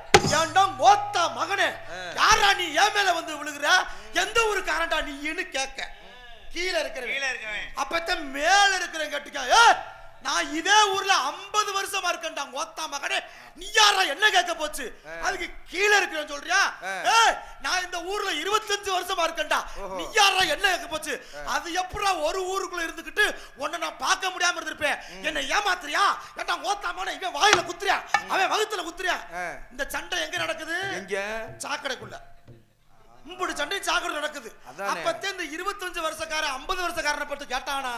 ஏன்டா மோத்தா மகனே யாரா நீ ஏன் மேல வந்து விழுகுற, எந்த ஊரு காரண்டா நீன்னு கேட்க. கீழே இருக்கிறவன் அப்பத்தான் மேல இருக்கிறவன் கேட்டுக்க, ஏய் நான் இதே ஊர்ல 50 வருஷமா இருக்கேன்டா மோத்தா மகனே நீ யாரா என்ன கேட்க போச்சு. அதுக்கு கீழே இருக்கிறவன் சொல்றியா, ஏய் நான் இந்த ஊர்ல 25 வருஷமா இருக்கேன்டா நீ யாரா என்ன கேட்க போச்சு. அது எப்படா ஒரு ஊருக்குள்ள இருந்துகிட்டு உன்னை நான் பார்க்க முடியாம இருந்திருப்பேன், என்ன ஏமாத்துறியா, ஏன்டா மோத்தா மகனே இவன் வாயில குத்துறியா அவன் வகுத்துல குத்துறியா. இந்த சண்டை எங்க நடக்குது, எங்க சாக்கடைக்குள்ள. மும்புடி சண்டை சாக்கடை நடக்குது. அப்பத்தே இந்த 25 வருஷக்காரன் 50 வருஷக்காரனை பத்தி கேட்டானா,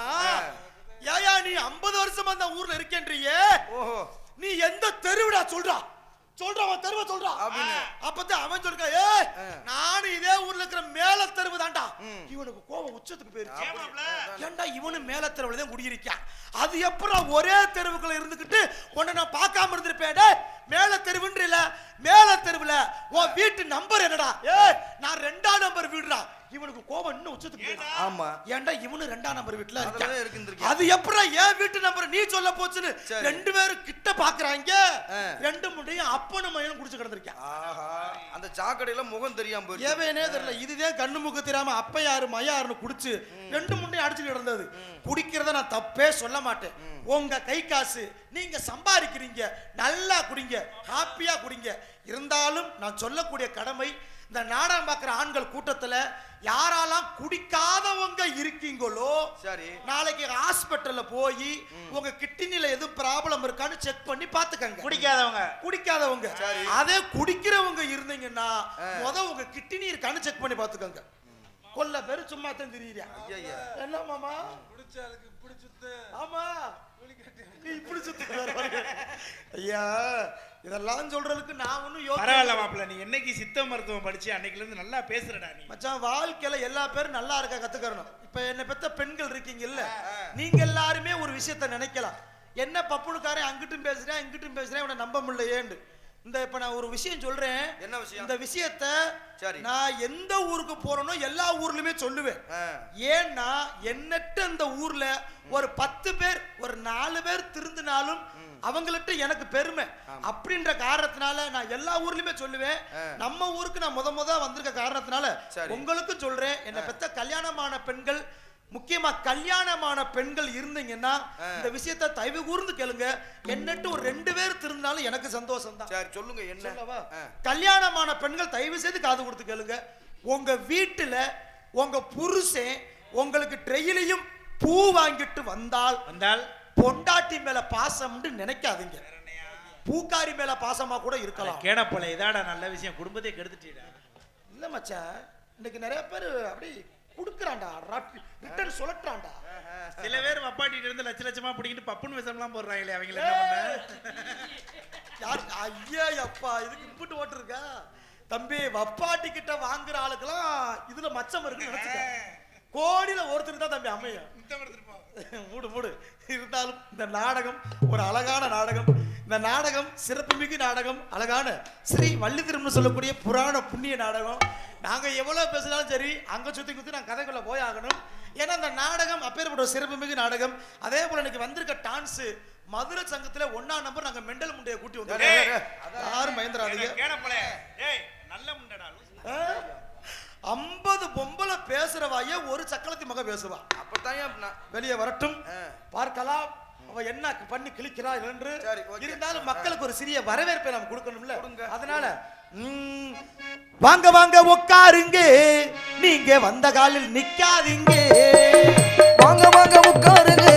ஏயா நீ 50 வருஷமா அந்த ஊர்ல இருக்கேன்றியே, நீ எந்த தெருவிடா சொல்றா சொல்றவன் தெருவை சொல்றா. அப்பதான் அவன் சொல்ற, ஏய் நானும் இதே ஊர்ல இருக்கிற மேல தெருவு தான்டா. இவனுக்கு கோபம் உச்சத்துக்கு போயிருச்சு. ஏன்டா இவனு மேல தெருவுல தான் குடியிருக்கான், அது எப்பறம் ஒரே தெருவுக்குள்ள இருந்துகிட்டு உன்னை நான் பார்க்காம இருந்திருப்பேன். மேல தெருவுன்றல, மேல தெருவுல உன் வீட்டு நம்பர் என்னடா, ஏய் நான் 2ஆம் நம்பர் வீடுடா. இவனுக்கு கோபம் இன்னும் உச்சத்துக்கு போயிடுச்சு. ஆமா ஏன்டா இவனு 2ஆம் நம்பர் வீட்டுல இருக்கு, அது எப்பறம் ஏன் வீட்டு நம்பர் நீ சொல்ல போச்சுன்னு 2 பேரும் கிட்ட பாக்குறாங்க. 2 முண்டையும் அப்பனும் மகனும் குடிச்சு கிடந்திருக்கான். ஆஹா அந்த சாக்கடையில முகம் தெரியாம போயிடுச்சு. ஏவேனே தெரியல, இதுதான் கண்ணு முக தெரியாம அப்ப யாரு மயாருன்னு குடிச்சு 2 முண்டையும் அடிச்சு கிடந்தது. குடிக்கிறத நான் தப்பே சொல்ல மாட்டேன், உங்க கை காசு நீங்க சம்பாதிக்கிறீங்க, நல்லா குடிங்க, ஹாப்பியா குடிங்க. இருந்தாலும் நான் சொல்லக்கூடிய கடமை, இந்த நாடகம் பார்க்கிற ஆண்கள் கூட்டத்துல யாரெல்லாம் குடிக்காதவங்க இருக்கீங்களோ, சரி நாளைக்கு ஹாஸ்பிட்டல்ல போய் உங்க கிட்னில எதுவும் ப்ராப்ளம் இருக்கான்னு செக் பண்ணி பாத்துக்கங்க. குடிக்காதவங்க அதே குடிக்கிறவங்க இருந்தீங்கன்னா உங்க கிட்னி இருக்கான்னு செக் பண்ணி பாத்துக்கங்க. கொல்ல பேரு சும்மா தான் தெரியுறியா, என்ன மாமா ஆமா இப்படி சுத்து. ஐயா இதெல்லாம் சொல்றதுக்கு நான் ஒன்னும் பரவாயில்ல மாப்பிள்ள, நீ என்னைக்கு சித்த மருத்துவம் படிச்சு அன்னைக்குல இருந்து நல்லா பேசுறடா நீ. மச்சான் வாழ்க்கையில எல்லா பேரும் நல்லா இருக்க கத்துக்கறணும். இப்ப என்ன பெத்த பெண்கள் இருக்கீங்க இல்ல, நீங்க எல்லாருமே ஒரு விஷயத்த நினைக்கலாம், என்ன பப்புனுக்காரன் அங்கிட்டும் பேசுறேன் இங்கிட்டும் பேசுறேன் இவனை நம்ப முடியலையேன்னு. இந்த இப்ப நான் ஒரு விஷயம் சொல்றேன், என்ன விஷயம், இந்த விஷயத்த நான் எந்த ஊருக்கு போறேனோ எல்லா ஊர்லயுமே சொல்லுவேன். ஏன்னா எண்ணற்ற அந்த ஊர்ல ஒரு 10 பேர் ஒரு 4 பேர் திருந்தினாலும் அவங்கள்ட்ட எனக்கு பெருமை. அப்படின்ற காரணத்தினால நான் எல்லா ஊர்லயுமே சொல்லுவேன். நம்ம ஊருக்கு நான் முத வந்திருக்க காரணத்தினால உங்களுக்கு சொல்றேன், என்ன பெத்த கல்யாணமான பெண்கள், முக்கியமா கல்யாணமான பெண்கள் இருந்தீங்கன்னா இந்த விஷயத்தை தயவு கூர்ந்து கேளுங்க. என்னட்டு ஒரு 2 பேர் திருந்தாலும் எனக்கு சந்தோஷம் தான். சரி சொல்லுங்க என்ன. கல்யாணமான பெண்கள் தயவு செய்து காது கொடுத்து கேளுங்க. உங்க வீட்டுல உங்க புருஷன் உங்களுக்கு ட்ரெயிலையும் பூ வாங்கிட்டு வந்தால் பொண்டாட்டி மேல பாசம் நினைக்காதீங்க, பூக்காரி மேல பாசமா கூட இருக்கலாம். கேடப்பல இதாடா நல்ல விஷயம், குடும்பத்தை கெடுத்துட்டீடா. இல்ல மச்சான், இன்னைக்கு நிறைய பேர் அப்படி குடுக்குறான்டா, ரிட்டர்ன் சொல்லட்டான்டா. சில பேர் வப்பாட்டிட்டு இருந்து லட்சமா பிடிக்கிட்டு பப்புன்னு விஷம்லாம் போடுறாங்களே, அவங்க என்ன பண்ண யாரு? ஐயா அப்பா இதுக்கு இம்புட்டு ஓட்டு இருக்கா தம்பி. வப்பாட்டி கிட்ட வாங்குற ஆளுக்கெல்லாம் இதுல மச்சம் இருக்குன்னு நினைச்சுக்க. கோடியில ஒருத்தருக்கு தான் தம்பி அமையும். மூடு இருந்தாலும் இந்த நாடகம் ஒரு அழகான நாடகம். இந்த நாடகம் சிறப்புமிகு நாடகம், அழகான ஸ்ரீ வள்ளி திருமணம் சொல்லக்கூடிய புராண புண்ணிய நாடகம். நாங்க எவ்வளவு பேசினாலும் சரி அங்க சுத்தி குத்தி நான் கதைக்குள்ள போய் ஆகணும். ஏன்னா அந்த நாடகம் அப்பேற்பட்ட ஒரு சிறப்புமிகு நாடகம். அதே போல இன்னைக்கு வந்திருக்க டான்ஸ் மதுரை சங்கத்துல 1ஆம் நம்பர் நாங்க மெண்டல் முண்டைய கூட்டி வந்தோம். யாரும் பயந்துராதீங்க. 50 பொம்பளை பேசுறவாயே ஒரு சக்கலத்தி மக பேசுவா. அப்பதான் வெளியே வரட்டும் பார்க்கலாம் அவ என்ன பண்ணி கிழிக்கிறா என்று. இருந்தாலும் மக்களுக்கு ஒரு சிறிய வரவேற்பை நாம் கொடுக்கணும்ல, அதனால வாங்க வாங்க உட்காருங்க, நீங்க வந்த காலில் நிக்காதீங்க. வாங்க வாங்க உட்காருங்க,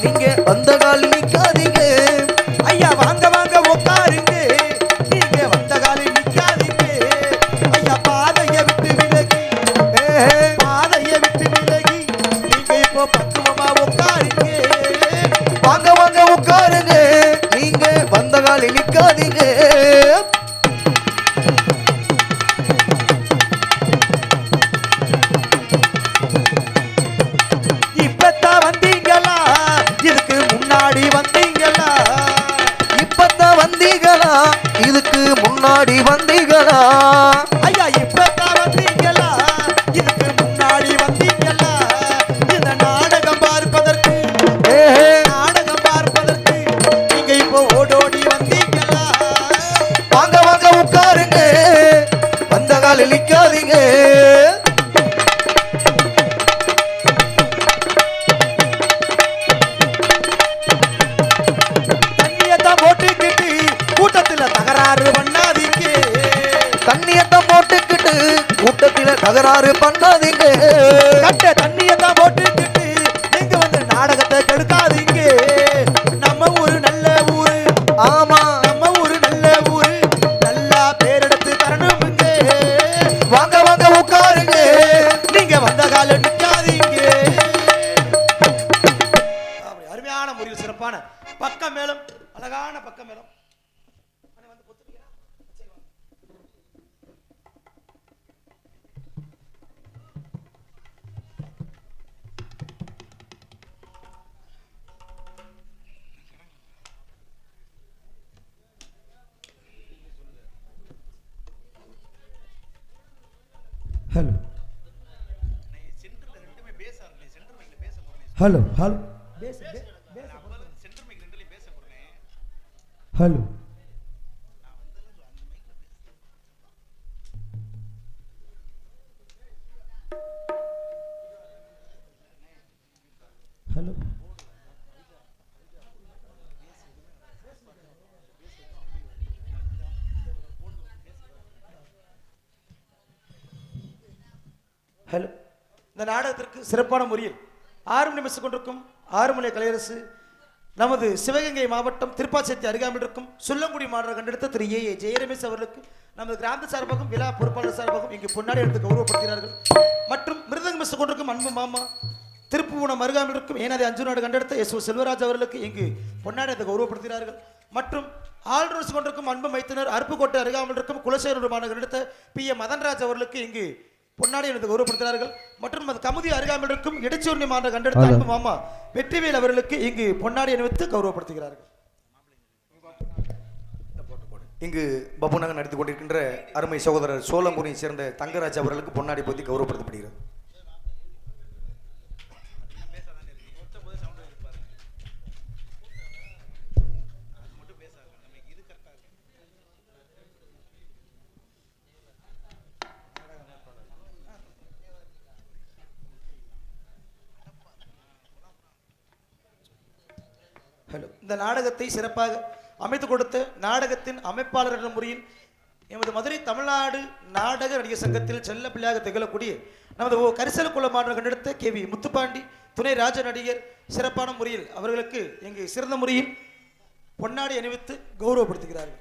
நீங்க வந்த காலில் நிக்காதீங்க. ஐயா வாங்க வாங்க உட்காருங்க, நீங்க வந்த காலில் நிக்காதீங்க. ஐயா பாதையை விட்டு விலகி, பாதையை விட்டு விலகி நீங்க இப்போ பக்குவமா உட்காருங்க. வாங்க வாங்க உட்காருங்க, நீங்க வந்த காலில் நிக்காதீங்க. முன்னாடி வந்தீங்களா ஐயா இப்பதான் வந்தீங்களா இதுக்கு முன்னாடி வந்தீங்களா இந்த நாடகம் பார்ப்பதற்கு நாடகம் பார்ப்பதற்கு நீங்க இப்போ ஓடோடி வந்தீங்களா வாங்க வாங்க உட்காருங்க வந்த காலில் நிக்காதீங்க தண்ணியத்தான் போட்டுக்கிட்டு கூட்டத்துல தகராறு பண்ணாதீங்க தண்ணியத்தான் போட்டுக்கிட்டு கூட்டத்தில தகராறு பண்ணாதீங்க கட்ட தண்ணியத்தான் போட்டுக்கிட்டு நீங்க வந்து நாடகத்தை கெடுக்காதீங்க நம்ம ஊரு நல்ல ஊரு ஆமா நம்ம ஊரு நல்ல ஊரு நல்லா பேரெடுத்து தரணுமுங்க வாங்க வாங்க உட்காருங்க நீங்க வந்த கால நிக்காதீங்க அப்படி அருமையான முறையில் சிறப்பான பக்கம் மேலும் அழகான பக்கம் மேலும் hello hello hello hello hello hello இந்த நாடகத்திற்கு சிறப்பான முறையில் 6 நிமிஷம் கொண்டிருக்கும் ஆறுமலை கலையரசு நமது சிவகங்கை மாவட்டம் திருப்பாச்சேத்தி அருகாமையில் இருக்கும் சொல்லங்குடி மாநகர கண்டெடுத்த திரு ஏ ஜெயரமேஷ் அவர்களுக்கு நமது கிராம சார்பாகவும் விழா பொறுப்பாளர் சார்பாகவும் இங்கு பொன்னாடி எடுத்து கௌரவப்படுத்தினார்கள் மற்றும் மிருதங்க மிஸ் கொண்டிருக்கும் அன்பு மாமா திருப்புவனம் அருகாமையில் இருக்கும் ஏனாதி அஞ்சுநாடு கண்டெடுத்த எஸ் செல்வராஜ் அவர்களுக்கு இங்கு பொன்னாடி எடுத்து கௌரவப்படுத்தினார்கள் மற்றும் ஆல்ரோஸ் கொண்டிருக்கும் அன்பு மைத்தினர் அருப்புக்கோட்டை அருகாமையில் இருக்கும் குலசேகர மாநகர் கண்டெடுத்த பி ஏ மதன்ராஜ் அவர்களுக்கு இங்கு பொன்னாடி எடுத்து கௌரவப்படுத்தினார்கள் மற்றும் அது கமுதி அருகாமையில் இருக்கும் இடைச்சூர்ணி மாநகர கண்டெடுத்த அன்பு மாமா வெற்றிவேல் அவர்களுக்கு இங்கு பொன்னாடி அணிவித்து கௌரவப்படுத்துகிறார்கள். இங்கு பப்புனாக நடத்தி கொண்டிருக்கின்ற அருமை சகோதரர் சோளம்பூரியை சேர்ந்த தங்கராஜ் அவர்களுக்கு பொன்னாடி போத்தி கௌரவப்படுத்தப்படுகிறது. இந்த நாடகத்தை சிறப்பாக அமைத்து கொடுத்த நாடகத்தின் அமைப்பாளர் என்ற முறையில் எமது மதுரை தமிழ்நாடு நாடக நடிகர் சங்கத்தில் செல்ல பிள்ளையாக திகழக்கூடிய நமது கரிசல் குளமான கண்டெடுத்த கே வி முத்துப்பாண்டி துணை ராஜ நடிகர் சிறப்பான முறையில் அவர்களுக்கு இங்கு சிறந்த முறையில் பொன்னாடி அணிவித்து கௌரவப்படுத்துகிறார்கள்.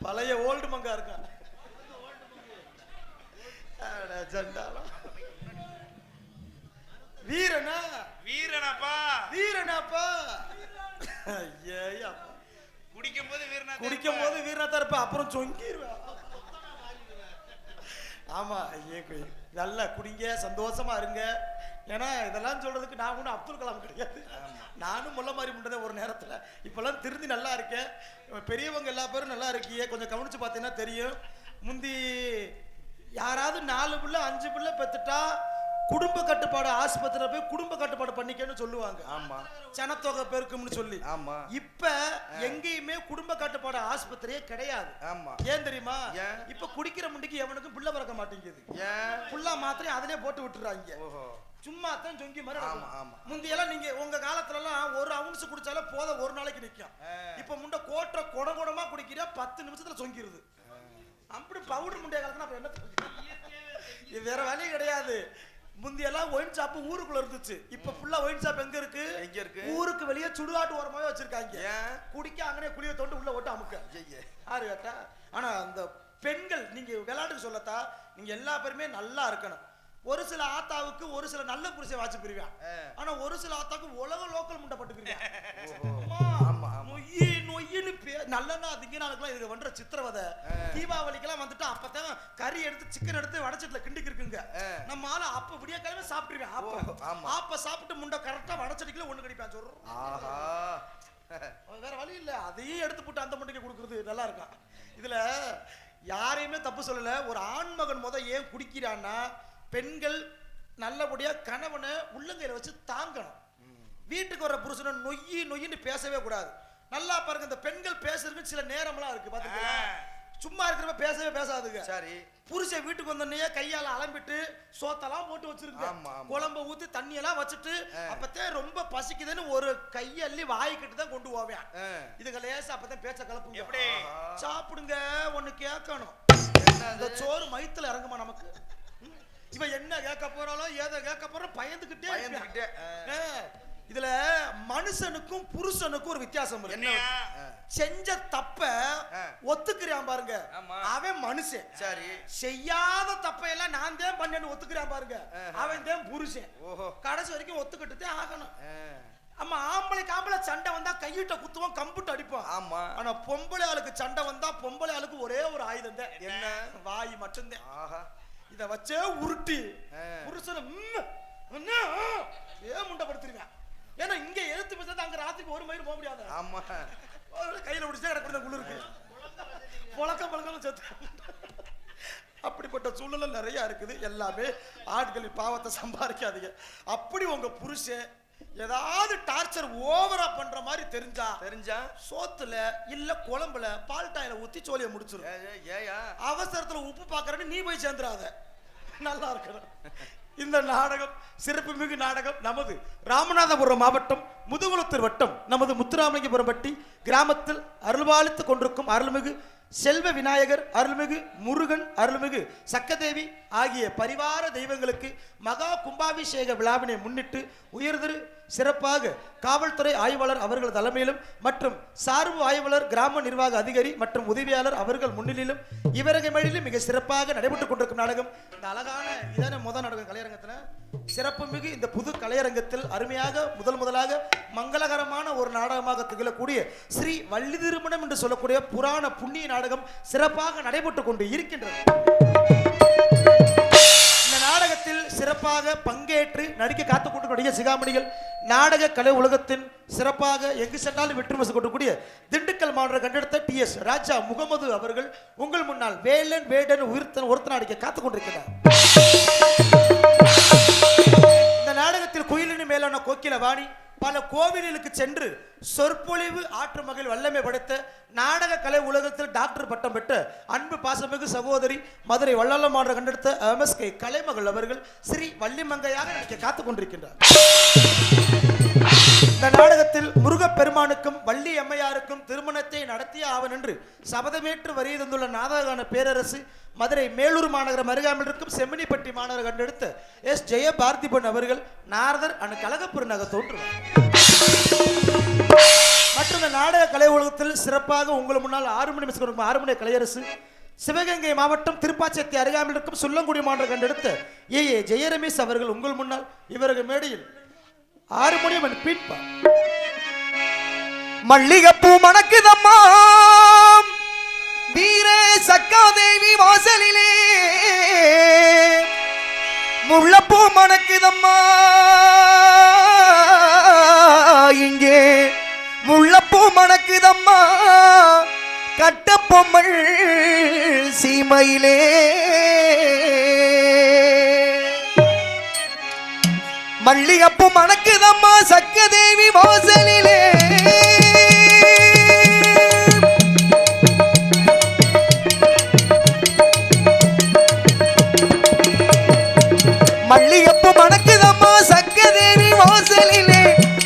பழைய ஓல்டு மங்கா இருக்கான். வீரனா வீரனாப்பா வீரனாப்பா குடிக்கும் போது வீரனா குடிக்கும் போது வீரனா தான் இருப்ப அப்புறம் சொங்கிடுவேன். ஆமா நல்லா குடிங்க சந்தோஷமா இருங்க. ஏன்னா இதெல்லாம் சொல்றதுக்கு நான் ஒன்றும் அப்துல் கலாம் கிடையாது. நானும் முல்ல மாதிரி முண்டதே ஒரு நேரத்தில். இப்பெல்லாம் திருந்தி நல்லா இருக்கேன். பெரியவங்க எல்லா பேரும் நல்லா இருக்கீங்க. கொஞ்சம் கவனிச்சு பார்த்தீங்கன்னா தெரியும். முந்தி யாராவது 4 பிள்ளை 5 பிள்ளை பெற்றுட்டா குடும்ப கட்டுப்பாடு ஆஸ்பத்திரியில் போய் குடும்ப கட்டுப்பாடு பண்ணிக்கன்னு சொல்லுவாங்க. ஆமா சனத்தொகை பெருக்கும்னு சொல்லி. ஆமா இப்ப எங்கேயுமே குடும்ப கட்டுப்பாடு ஆஸ்பத்திரியே கிடையாது. ஆமா ஏன் தெரியுமா? இப்ப குடிக்கிற முண்டிக்கு எவனுக்கும் புள்ள பறக்க மாட்டேங்குது. புள்ளா மாத்திரம் அதிலே போட்டு விட்டுறாங்க. சும்மா தான் சொங்கி மாதிரி. முந்தியெல்லாம் நீங்க உங்க காலத்துல எல்லாம் ஒரு அவுன்ஸ் குடிச்சாலே போத ஒரு நாளைக்கு நிக்கும். இப்ப முண்டை கோட்டை குடகுடமா குடிக்கிற 10 நிமிஷத்துல சொங்கிருது. அப்படி பவுடர் முண்டைய காலத்துல அப்ப என்ன வேற வழி கிடையாது. முந்தியெல்லாம் ஒயின் ஷாப் ஊருக்குள்ள இருந்துச்சு. இப்ப ஃபுல்லா ஒயின் ஷாப் எங்க இருக்கு? எங்க இருக்கு? ஊருக்கு வெளியே சுடுகாட்டு ஓரமாவே வச்சிருக்காங்க. குடிக்க அங்கனே குளிய தோண்டு உள்ள ஓட்டு அமுக்க. யாரு கேட்டா? ஆனா அந்த பெண்கள் நீங்க விளையாட்டுக்கு சொல்லத்தா நீங்க எல்லா பேருமே நல்லா இருக்கணும். ஒரு சில ஆத்தாவுக்கு ஒரு சில நல்ல புருஷன் வாட்சி பிரிவான். ஆனா ஒரு சில ஆத்தாவுக்கு உலக லோக்கல் முண்டை பட்டு பிரிவான். நொய்யின்னு நல்லெண்ணா திங்க நாளுக்குலாம் இதுக்கு பண்ற சித்திரவதை. தீபாவளிக்கெல்லாம் வந்துட்டு அப்பதான் கறி எடுத்து சிக்கன் எடுத்து வடச்சட்டில கிண்டிக்கு இருக்குங்க. நம்ம ஆளு அப்ப விடிய கிழமை சாப்பிட்டுருவேன். அப்ப சாப்பிட்டு முண்டை கரெக்டா வடச்சட்டிக்குள்ள ஒண்ணு கடிப்பான் சொல்றோம். ஆஹா, வேற வழி இல்ல, அதையும் எடுத்து போட்டு அந்த முண்டைக்கு கொடுக்குறது நல்லா இருக்கா. இதுல யாரையுமே தப்பு சொல்லல. ஒரு ஆண்மகன் ஏன் குடிக்கிறான்னா, பெண்கள் நல்லபடியா கணவனை உள்ளங்கையில வச்சு தாங்கணும். வீட்டுக்கு வர புருஷனை நொய்யி நொய்யின்னு பேசவே கூடாது. நல்லா பாருங்க, இந்த பெண்கள் பேசுறதுக்கு சில நேரம்லாம் இருக்கு பாத்தீங்களா. சும்மா இருக்கிறப்ப பேசவே பேசாதுங்க. சரி, புருஷன் வீட்டுக்கு வந்தோடனே கையால அலம்பிட்டு சோத்தெல்லாம் போட்டு வச்சிருக்கு, குழம்ப ஊத்தி தண்ணி எல்லாம் வச்சுட்டு அப்பத்தே ரொம்ப பசிக்குதுன்னு ஒரு கையள்ளி வாய்க்கிட்டு தான் கொண்டு போவேன். இதுக்கு லேசா அப்பதான் பேச்ச கலப்புங்க. எப்படி சாப்பிடுங்க ஒண்ணு கேட்கணும். இந்த சோறு மயித்துல இறங்குமா நமக்கு? இவ என்ன கேட்க போறாலோ ஏதோ கேட்க போற பயந்துகிட்டே. இதுல மனுஷனுக்கும் புருஷனுக்கும் ஒரு வித்தியாசம் இருக்கு. செஞ்ச தப்ப ஒத்துக்கிறான் பாருங்க, அவன் மனுஷன். சரி, செய்யாத தப்பையெல்லாம் நான் தான் பண்ணேன்னு ஒத்துக்கிறான் பாருங்க, அவன் தான் புருஷன். கடைசி வரைக்கும் ஒத்துக்கிட்டு ஆகணும். ஆமா, ஆம்பளைக்கு ஆம்பளை சண்டை வந்தா கையிட்ட குத்துவோம், கம்புட்டு அடிப்போம். ஆமா, ஆனா பொம்பளை ஆளுக்கு சண்டை வந்தா பொம்பளை ஆளுக்கு ஒரே ஒரு ஆயுதம் தான், என்ன? வாய் மட்டும்தான். ஆஹா, இத வச்சே உருட்டி புருஷனை ஏன் முண்டப்படுத்துறீங்க? ஏன்னா இங்க எழுத்து பேசாத அங்க ராத்திரிக்கு ஒரு மயிறு போக முடியாது. ஆமா, கையில பிடிச்சா கிடக்குற குளிர் இருக்கு, புழக்கம் செத்து. அப்படிப்பட்ட சூழ்நிலை நிறைய இருக்குது. எல்லாமே ஆட்களின் பாவத்தை சம்பாதிக்காதீங்க. அப்படி உங்க புருஷன் ஏதாவது டார்ச்சர் ஓவரா பண்ற மாதிரி தெரிஞ்சா சோத்துல இல்ல குழம்புல பால்டாயில ஊத்தி சோழிய முடிச்சிரும். அவசரத்துல உப்பு பாக்குறேன்னு நீ போய் சேர்ந்துடாத, நல்லா இருக்கணும். இந்த நாடகம் சிறப்புமிகு நாடகம் நமது ராமநாதபுரம் மாவட்டம் முதுகுளத்தூர் வட்டம் நமது முத்துராமலிங்கபுரம் பட்டி கிராமத்தில் அருள்பாலித்துக் கொண்டிருக்கும் அருள்மிகு செல்வ விநாயகர், அருள்மிகு முருகன், அருள்மிகு சக்கதேவி ஆகிய பரிவார தெய்வங்களுக்கு மகா கும்பாபிஷேக விழாவினை முன்னிட்டு உயர்திரு சிறப்பாக காவல்துறை ஆய்வாளர் அவர்கள் தலைமையிலும் மற்றும் சார்பு ஆய்வாளர் கிராம நிர்வாக அதிகாரி மற்றும் உதவியாளர் அவர்கள் முன்னிலையிலும் இவரகை மொழியிலும் மிக சிறப்பாக நடைபெற்றுக் கொண்டிருக்கும் நாடகம். இந்த அழகான இதான முதல் நாடகம் கலையரங்கத்தில் சிறப்புமிகு இந்த புது கலையரங்கத்தில் அருமையாக முதலாக மங்களகரமான ஒரு நாடகமாக திகழக்கூடிய ஸ்ரீ வள்ளி திருமணம் என்று சொல்லக்கூடிய புராண புண்ணிய நாடகம் சிறப்பாக நடைபெற்றுக் கொண்டு இருக்கின்றது. இந்த நாடகத்தில் சிறப்பாக பங்கேற்று நடிக்க காத்துக்கொண்டு நடிகர் சிகாமணிகள் நாடக கலை உலகத்தின் சிறப்பாக எங்கு சென்றாலும் வெற்றி மசு கொண்டக்கூடிய திண்டுக்கல் மாவட்ட கண்டெடுத்த டி.எஸ். ராஜா முகமது அவர்கள் உங்கள் முன்னால் வேலன் வேடன் ஒருத்தன் நடிக்க காத்துக் கொண்டிருக்கிறார். இந்த நாடகத்தில் குயிலினி மேலான கோக்கில வாணி பல கோவில்களுக்கு சென்று சொற்பொழிவு ஆற்று மகிழ் வல்லமை படைத்த நாடக கலை உலகத்தில் டாக்டர் பட்டம் பெற்ற அன்பு பாசமிகு சகோதரி மதுரை வள்ளலம் மாவட்ட கண்டெடுத்த MSK கலைமகள் அவர்கள் ஸ்ரீ வள்ளிமங்கையாக நடிக்க காத்துக் கொண்டிருக்கின்றார். இந்த நாடகத்தில் முருகப்பெருமானுக்கும் வள்ளி அம்மையாருக்கும் திருமணத்தை நடத்திய ஆவன் என்று சபதமேற்று வரிய தந்துள்ள நாடகான பேரரசு மதுரை மேலூர் மாநகரம் அருகாமையில் இருக்கும் செம்மணிப்பட்டி மாநகர் கண்டெடுத்த எஸ். ஜெயபார்த்திபன் அவர்கள் நாரதர் அணு கழகப்புற நகர் தோன்றுவார். மற்றும் இந்த நாடக கலை உலகத்தில் சிறப்பாக உங்கள் முன்னால் 6 மணி மிஸ் 6 மணி கலையரசு சிவகங்கை மாவட்டம் திருப்பாச்சேத்தி அருகாமையில் இருக்கும் சுள்ளங்குடி மாநகர் கண்டெடுத்த ஏ. ஜெயரமேஷ் அவர்கள் உங்கள் முன்னால் இவர்கள் மேடையில் 6 மணி பீட்பா. மல்லிகைப்பூ மணக்குதம்மா வீர சக்காதேவி வாசலிலே, முள்ளப்பூ மணக்குதம்மா இங்கே, முள்ளப்பூ மணக்குதம்மா கட்டப்பொம்மல் சீமையிலே, மல்லிகைப்பூ மணக்குதம்மா சக்கதேவி வாசலிலே, மல்லிகைப்பூ மணக்குதம்மா சக்கதேவி வாசலிலே,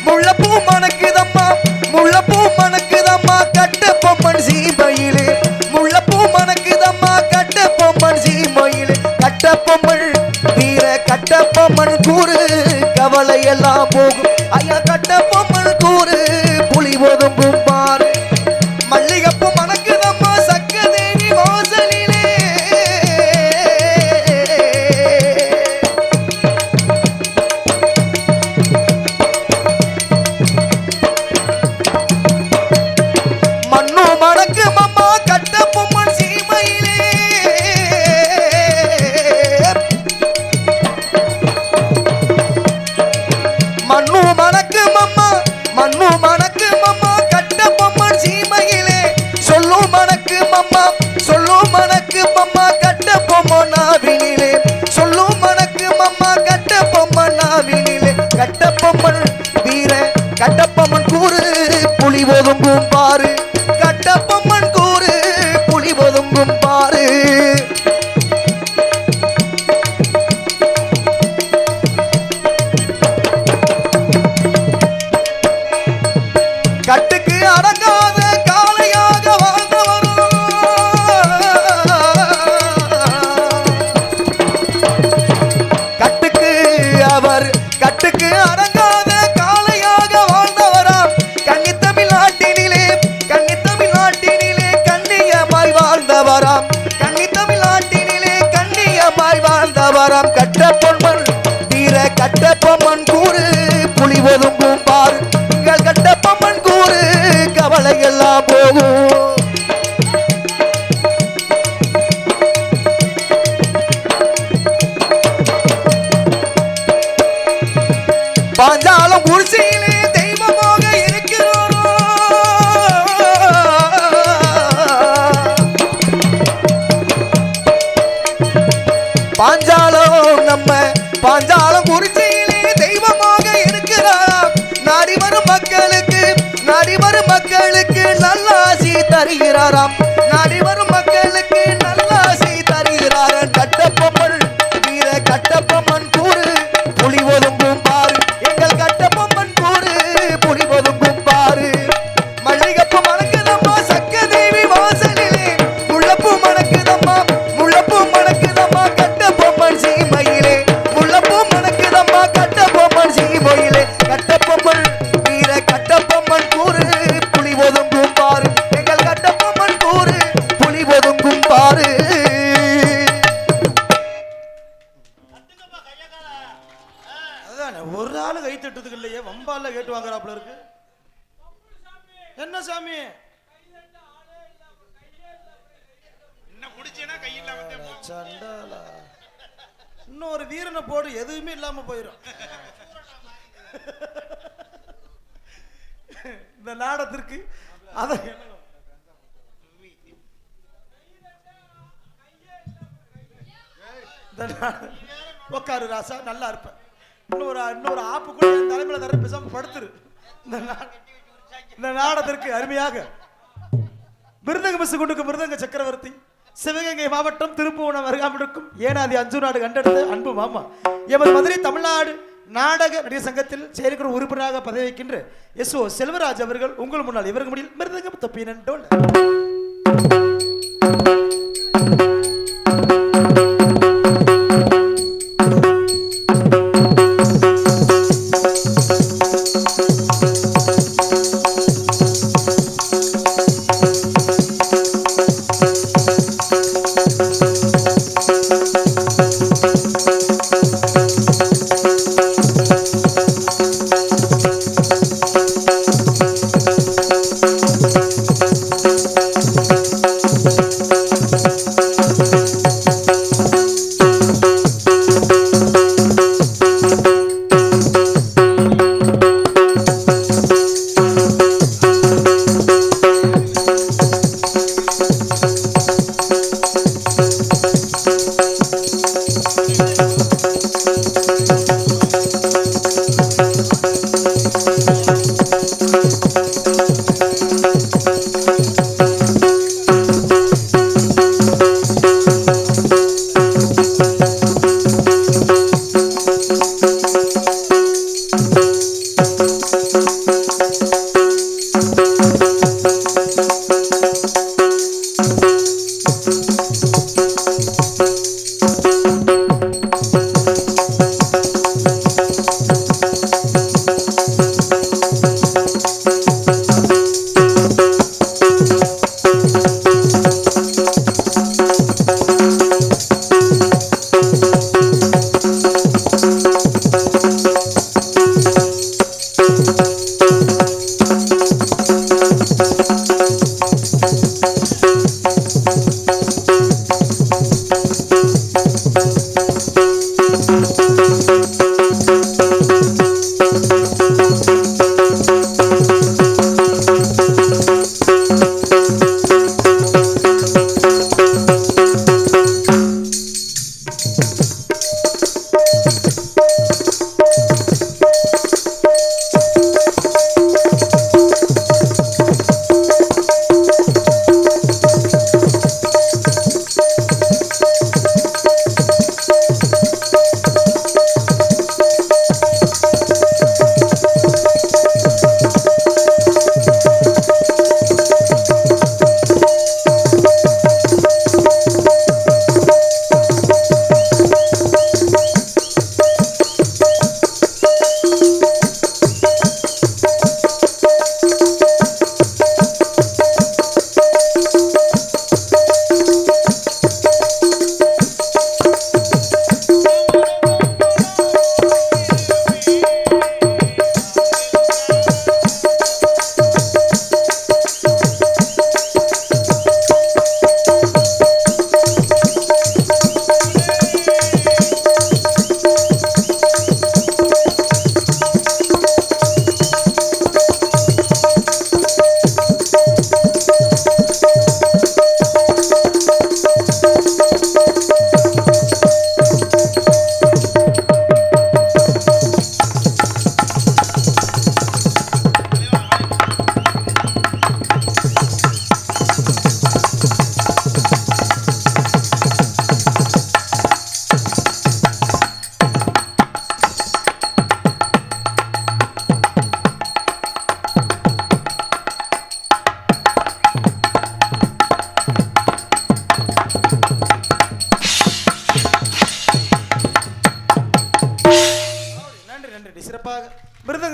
முள்ளப்பூ மணக்குதம்மா முள்ளப்பூ மணக்குதம்மா கட்டப்பொம்மன் சீமையிலே, முள்ளப்பூ மணக்குதம்மா கட்டப்பொம்மன் சீமையிலே, கட்டப்பொம்மன் வீர கட்டப்பொம்மன் கூறு கவலை எல்லாம் போகும் ஐயா, கட்டப்பொம்மன் கூறு புலி ஒதுங்கும் பாரு, மல்லிகைப்பூ மணக்குதம்மா சக்கதேவி வாசலிலே. மண்ணு மணக்கு ஒதுங்கும் பாரு கட்டபொம்மன் கூறு புலி ஒதுங்கும் பாரு கட்டுக்கு அடங்காத காளையாக வாழ்ந்தவரும் கட்டுக்கு அடங்காத காளையாக வாழ்ந்தவராம் கன்னி தமிழ்நாட்டினிலே கண்ணியமாய் வாழ்ந்தவராம் கட்டபொம்மன் வீர கட்டபொம்மன் கூறு புலி ஒதுங்கும் பார் உங்கள் கட்டபொம்மன் கூறு கவலை எல்லாம் போகும் பாஞ்சாலம் குடிசையிலே தெய்வமாக இருக்கிறோம் பாஞ்சாலம் குறிச்சியிலே தெய்வமாக இருக்கிறாராம் நாடி வரும் மக்களுக்கு நல்லாசி தருகிறாராம் கட்டபொம்மன் வீர கட்டபொம்மன் கூறு புலி ஒதுங்கும் பாரு எங்கள் கட்டபொம்மன் கூறு புலி ஒதுங்கும் பாரு மல்லிகப்பு மணக்குதம்மா சக்கதேவி வாசலிலே முள்ளப்பூ மணக்குதம்மா கட்டபொம்மன் சீமையிலே கட்டபொம்மன் வீர கட்டபொம்மன் கூறு புலி ஒதுங்கும் பாரு எங்கள் கட்டபொம்மன் கூறு புலி ஒதுங்கும் பாரு ஒரு ஆளு கை தட்டுறதுக்கு இல்லையே வம்பால கேட்டு வாங்குறாப்புல இருக்கு என்ன சாமி சண்டாலா இன்னும் ஒரு வீரனை போடு எதுவுமே இல்லாம போயிடும் இந்த நாடத்திற்கு அத உக்காரு ராசா நல்லா இருப்ப இன்னொரு ஆப்பு கூட என் தலைமையில தர பேசாம படுத்துரு இந்த நாடத்திற்கு அருமையாக மிருதங்க மிஸ் கொண்டுக்கு மிருதங்க சக்கரவர்த்தி சிவகங்கை மாவட்டம் திருப்புவனம் அருகாமிருக்கும் ஏனாதி அஞ்சு நாடு கண்டெடுத்த அன்பு மாமா எமது மதுரை தமிழ்நாடு நாடக நடிகர் சங்கத்தில் செயற்குழு உறுப்பினராக பதவி வைக்கின்ற எஸ்.ஓ. செல்வராஜ் அவர்கள் உங்கள் முன்னால் இவருக்கு முடியில் மிருதங்கம் தப்பினோல்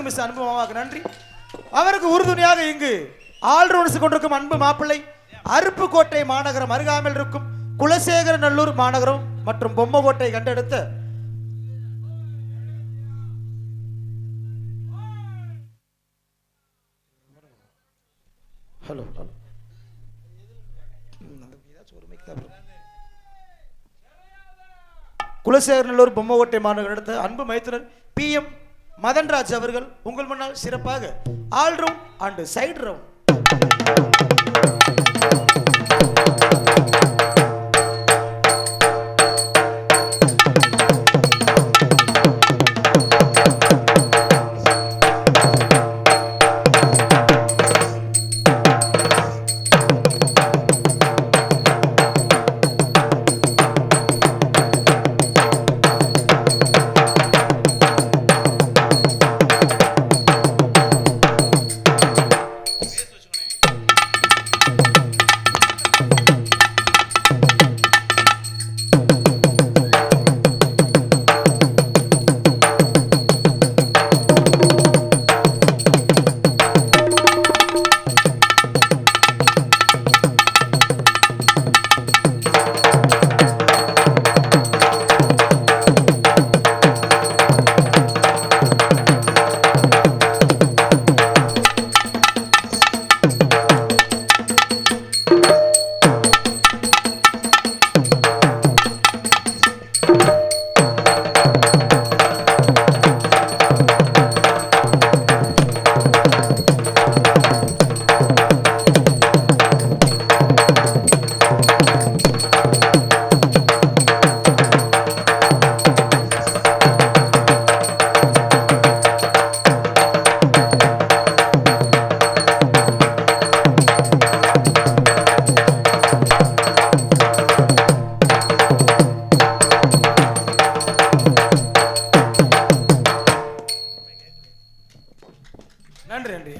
மிஸ் அன்பு மாமாவுக்கு நன்றி. அவருக்கு உறுதுணையாக இங்கு ஆல்ரவுண்ட்ஸ் கொண்டிருக்கும் அன்பு மாப்பிள்ளை அருப்புக்கோட்டை மாநகரம் அருகாமையில் இருக்கும் குலசேகர நல்லூர் மாநகரம் மற்றும் பொம்மகோட்டை கண்டெடுத்த ஹலோ குலசேகரநல்லூர் பொம்மகோட்டை மாநகரம் எடுத்த அன்பு மைத்துனர் PM மதன்ராஜ் அவர்கள் உங்கள் முன்னால் சிறப்பாக all round and side round.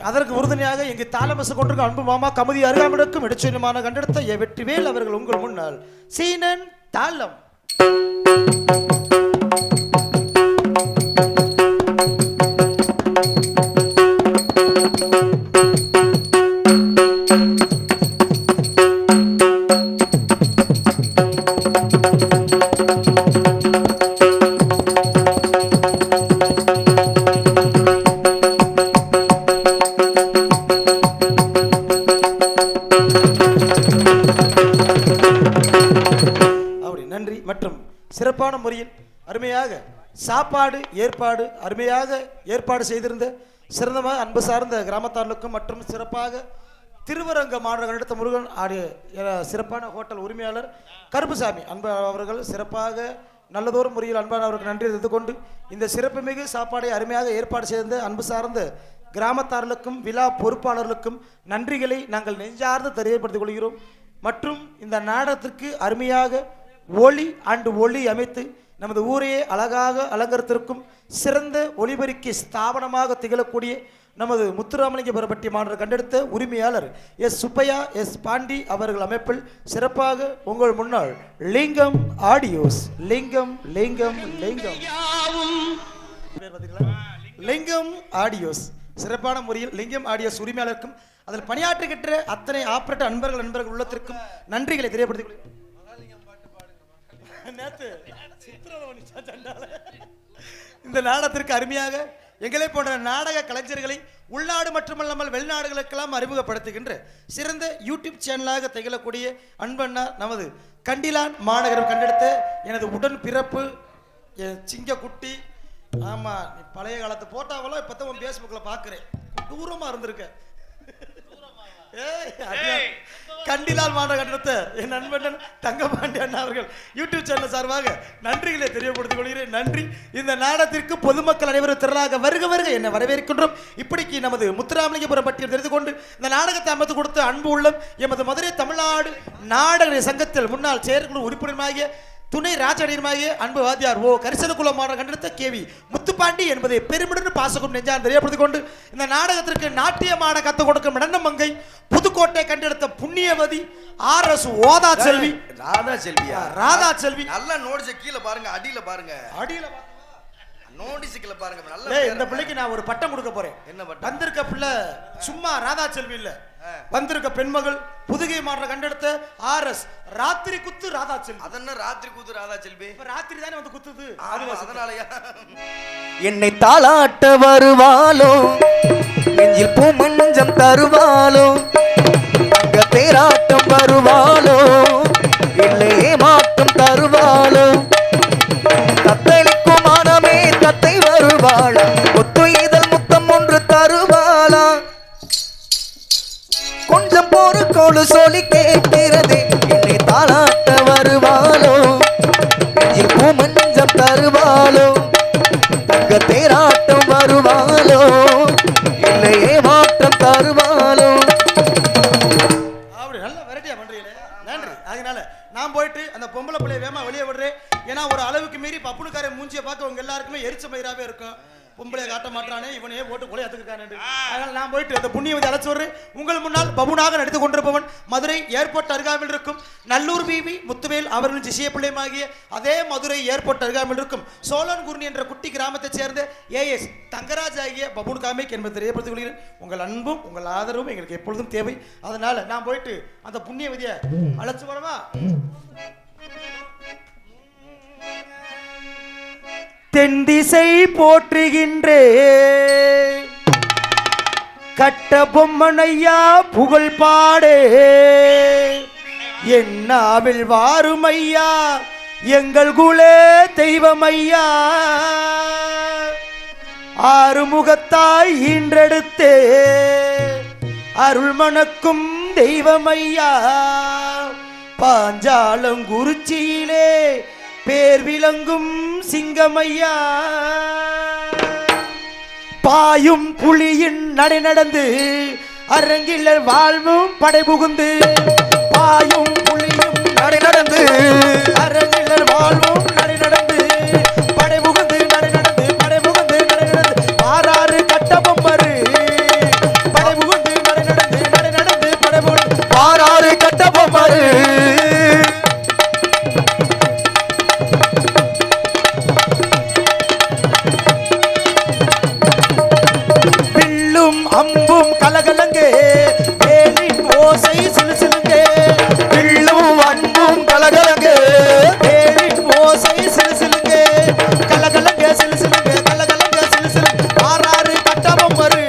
அதற்கு உறுதுணையாக இங்கு தாளமச கொண்டிருக்கும் அன்பு மாமா கமுதி அருகாமிடக்கும் இடைச்சொல்லுமான கண்டெடுத்த வெற்றிவேல் அவர்கள் உங்கள் முன்னால் சீனன் தாளம். சிறப்பான முறையில் அருமையாக சாப்பாடு அருமையாக ஏற்பாடு செய்திருந்த சிறந்தமாக அன்பு சார்ந்த கிராமத்தார்களுக்கும் மற்றும் சிறப்பாக திருவரங்க மாநகரம் எடுத்த முருகன் ஆடிய சிறப்பான ஹோட்டல் உரிமையாளர் கருப்புசாமி அன்பு அவர்கள் சிறப்பாக நல்லதொரு முறையில் அன்பான அவருக்கு நன்றி தெரிந்து கொண்டு இந்த சிறப்புமிகு சாப்பாடை அருமையாக ஏற்பாடு செய்த அன்பு சார்ந்த கிராமத்தார்களுக்கும் விழா பொறுப்பாளர்களுக்கும் நன்றிகளை நாங்கள் நெஞ்சார்ந்து தெரியப்படுத்திக் கொள்கிறோம். மற்றும் இந்த நாடகத்திற்கு அருமையாக ஒளி அமைத்து நமது ஊரையே அழகாக அலங்கரித்திருக்கும் சிறந்த ஒளிபெருக்கி ஸ்தாபனமாக திகழக்கூடிய நமது முத்துராமலிங்கபுரப்பட்டி மாநகர் கண்டெடுத்த உரிமையாளர் சுப்பையா பாண்டி அவர்கள் அமைப்பில் சிறப்பாக உங்கள் முன்னால் லிங்கம் ஆடியோஸ் லிங்கம் ஆடியோஸ் சிறப்பான முறையில் லிங்கம் ஆடியோஸ் உரிமையாளருக்கும் அதில் பணியாற்றுகின்ற அத்தனை ஆப்பரேட்டர் நண்பர்கள் உள்ளத்திற்கும் நன்றிகளை தெரியப்படுத்திக் இந்த நாடகத்திற்கு அருமையாக எங்களை போன்ற நாடக கலைஞர்களை உள்நாடு மட்டுமல்லாமல் வெளிநாடுகளுக்கெல்லாம் அறிமுகப்படுத்துகின்ற சிறந்த யூடியூப் சேனலாக திகழக்கூடிய அன்பண்ணா நமது கண்டிலான் மாநகரம் கண்டெடுத்த எனது உடன் பிறப்பு சிங்க குட்டி. ஆமா, நீ பழைய காலத்து போட்டாவெல்லாம் இப்பதான் உன் பேஸ்புக்கில் பார்க்குறேன். தூரமா இருந்திருக்க. கண்டிலால் மாநகரத்தை என் நண்பன் தங்கபாண்டி அண்ணா அவர்கள் யூடியூப் சேனல் சார்பாக நன்றிகளை தெரியப்படுத்திக் கொள்கிறேன். நன்றி. இந்த நாடகத்திற்கு பொதுமக்கள் அனைவரும் திரளாக வருக என்ன வரவேற்கின்றோம். இப்படிக்கு நமது முத்துராமலிங்கபுரம் பட்டியல் தெரிந்து கொண்டு இந்த நாடகத்தை அமைத்து கொடுத்த அன்பு உள்ளம் எமது மதுரை தமிழ்நாடு நாடக சங்கத்தில் முன்னாள் செயற்குழு உறுப்பினராகிய துணை ராஜாடியமாகிய அன்பு வாத்தியார் கரிசலுக்குள்ள மாநகரம் கண்டெடுத்த கேவி முத்துப்பாண்டி என்பதை பெருமிடன் பாசகம் நெஞ்சான் தெரியப்படுத்திக் கொண்டு இந்த நாடகத்திற்கு நாட்டியமான கற்றுக் கொடுக்கும் நடனமங்கை புதுக்கோட்டை கண்டெடுத்த புண்ணியவதி RS ராதா செல்வி. நல்லா நோட்ஸ் கீழே பாருங்க, அடியில பாருங்க. நோட்டீஸ்ல பாருங்க நல்ல டேய், இந்த பிள்ளைக்கு நான் ஒரு பட்டம் கொடுக்க போறேன். என்ன பட்டம்? வந்திருக்க பிள்ளை சும்மா ராதா செல்வி இல்ல, வந்திருக்க பெண்மகள் புதுகை மாற்ற கண்டெடுத்த RS ராத்திரி குத்து ராதா செல்வி. அதென்ன ராத்திரி கூத்து ராதா செல்வி? இப்ப ராத்திரி தானே வந்து குத்துது. அதனாலயா? என்னை தாளாட்ட வருவாளோ, நெஞ்சில் பூ மஞ்சம் தருவாளோ, அங்க தேராட்டம் வருவாளோ, இல்லையே மாற்றம் தருவாளோ, தத்தளிக்கும் மனமே தத்தை வருவாளா, ஒத்து இதழ் முத்தம் ஒன்று தருவாளா, கொஞ்சம் பொறுக்கோடு சொல்லி கேட்கிறதே, என்னை தாளாட்ட வருவாளோ, நெஞ்சில் பூ மஞ்சம் தருவாளோ, தங்க தேராட்டம் வருவாளோ, இல்லையே மாற்றம் தருவாளோ. அப்படி நல்ல வெரைட்டியா பண்றீங்களே, நன்றி. அதனால நான் போயிட்டு அந்த பொம்பளை பிள்ளைய வேமா வெளியே விடுறேன். ஏன்னா ஒரு அளவுக்கு மீறி பப்புனுக்கார மூஞ்சியை பார்க்க உங்க எல்லாருக்குமே எரிச்ச மயிராவே இருக்கும். பொம்பளைய காட்ட மாட்டானே, இவனையே போட்டு கொலையாத்துக்கானே. அதனால நான் போயிட்டு அந்த புண்ணியவதி அழைச்சு வர்றேன். உங்கள் முன்னால் பபுனாக நடித்துக் கொண்டிருப்பவன் மதுரை ஏர்போர்ட் அருகாமையில் இருக்கும் நல்லூர் பிவி முத்துவேல் அவர்களின் சிசிய பிள்ளையமாகிய அதே மதுரை ஏர்போர்ட் அருகாமையில் இருக்கும் சோழன்குர்ணி என்ற குட்டி கிராமத்தைச் சேர்ந்த AS தங்கராஜ் ஆகிய பபுன் காமிக் என்பதை தெரியப்படுத்திக் கொள்கிறேன். உங்கள் அன்பும் உங்கள் ஆதரவும் எங்களுக்கு எப்பொழுதும் தேவை. அதனால நான் போயிட்டு அந்த புண்ணியவதியை அழைச்சு வரவா? தென் திசை போற்றுகின்றே கட்ட பொம்மனையா புகழ் பாடே, என்னாவில் வாருமையா எங்கள் குலே தெய்வமையா, ஆறுமுகத்தாய் ஈன்றெடுத்தே அருள் மணக்கும் தெய்வமையா, பாஞ்சாலங்குறிச்சியிலே பேர் விளங்கும் சிங்கமையா, பாயும் புலியின் நடை நடந்து அரங்கில் வாழ்வும் படை புகுந்து, பாயும் புலியும் நடை நடந்து அரங்கில் வாழ்வும் நடை நடந்து படை புகுந்து நடை நடந்து படை புகுந்து நடை நடந்து வாராறு கட்டபொம்மரு படை புகுந்து நடை நடந்து நடை நடந்து படை புகுந்து வாராறு கட்டபொம்மரு. அம்பும் கலகலங்கே வேலின் ஓசை சிலுசிலுங்கே, வில்லும் அன்பும் கலகலங்கே வேலின் ஓசை சிலுசிலுங்கே, கலகலங்கே சிலுசிலுங்கே கலகலங்கே சிலுசிலுங்கே வாராறு கட்டபொம்மரு,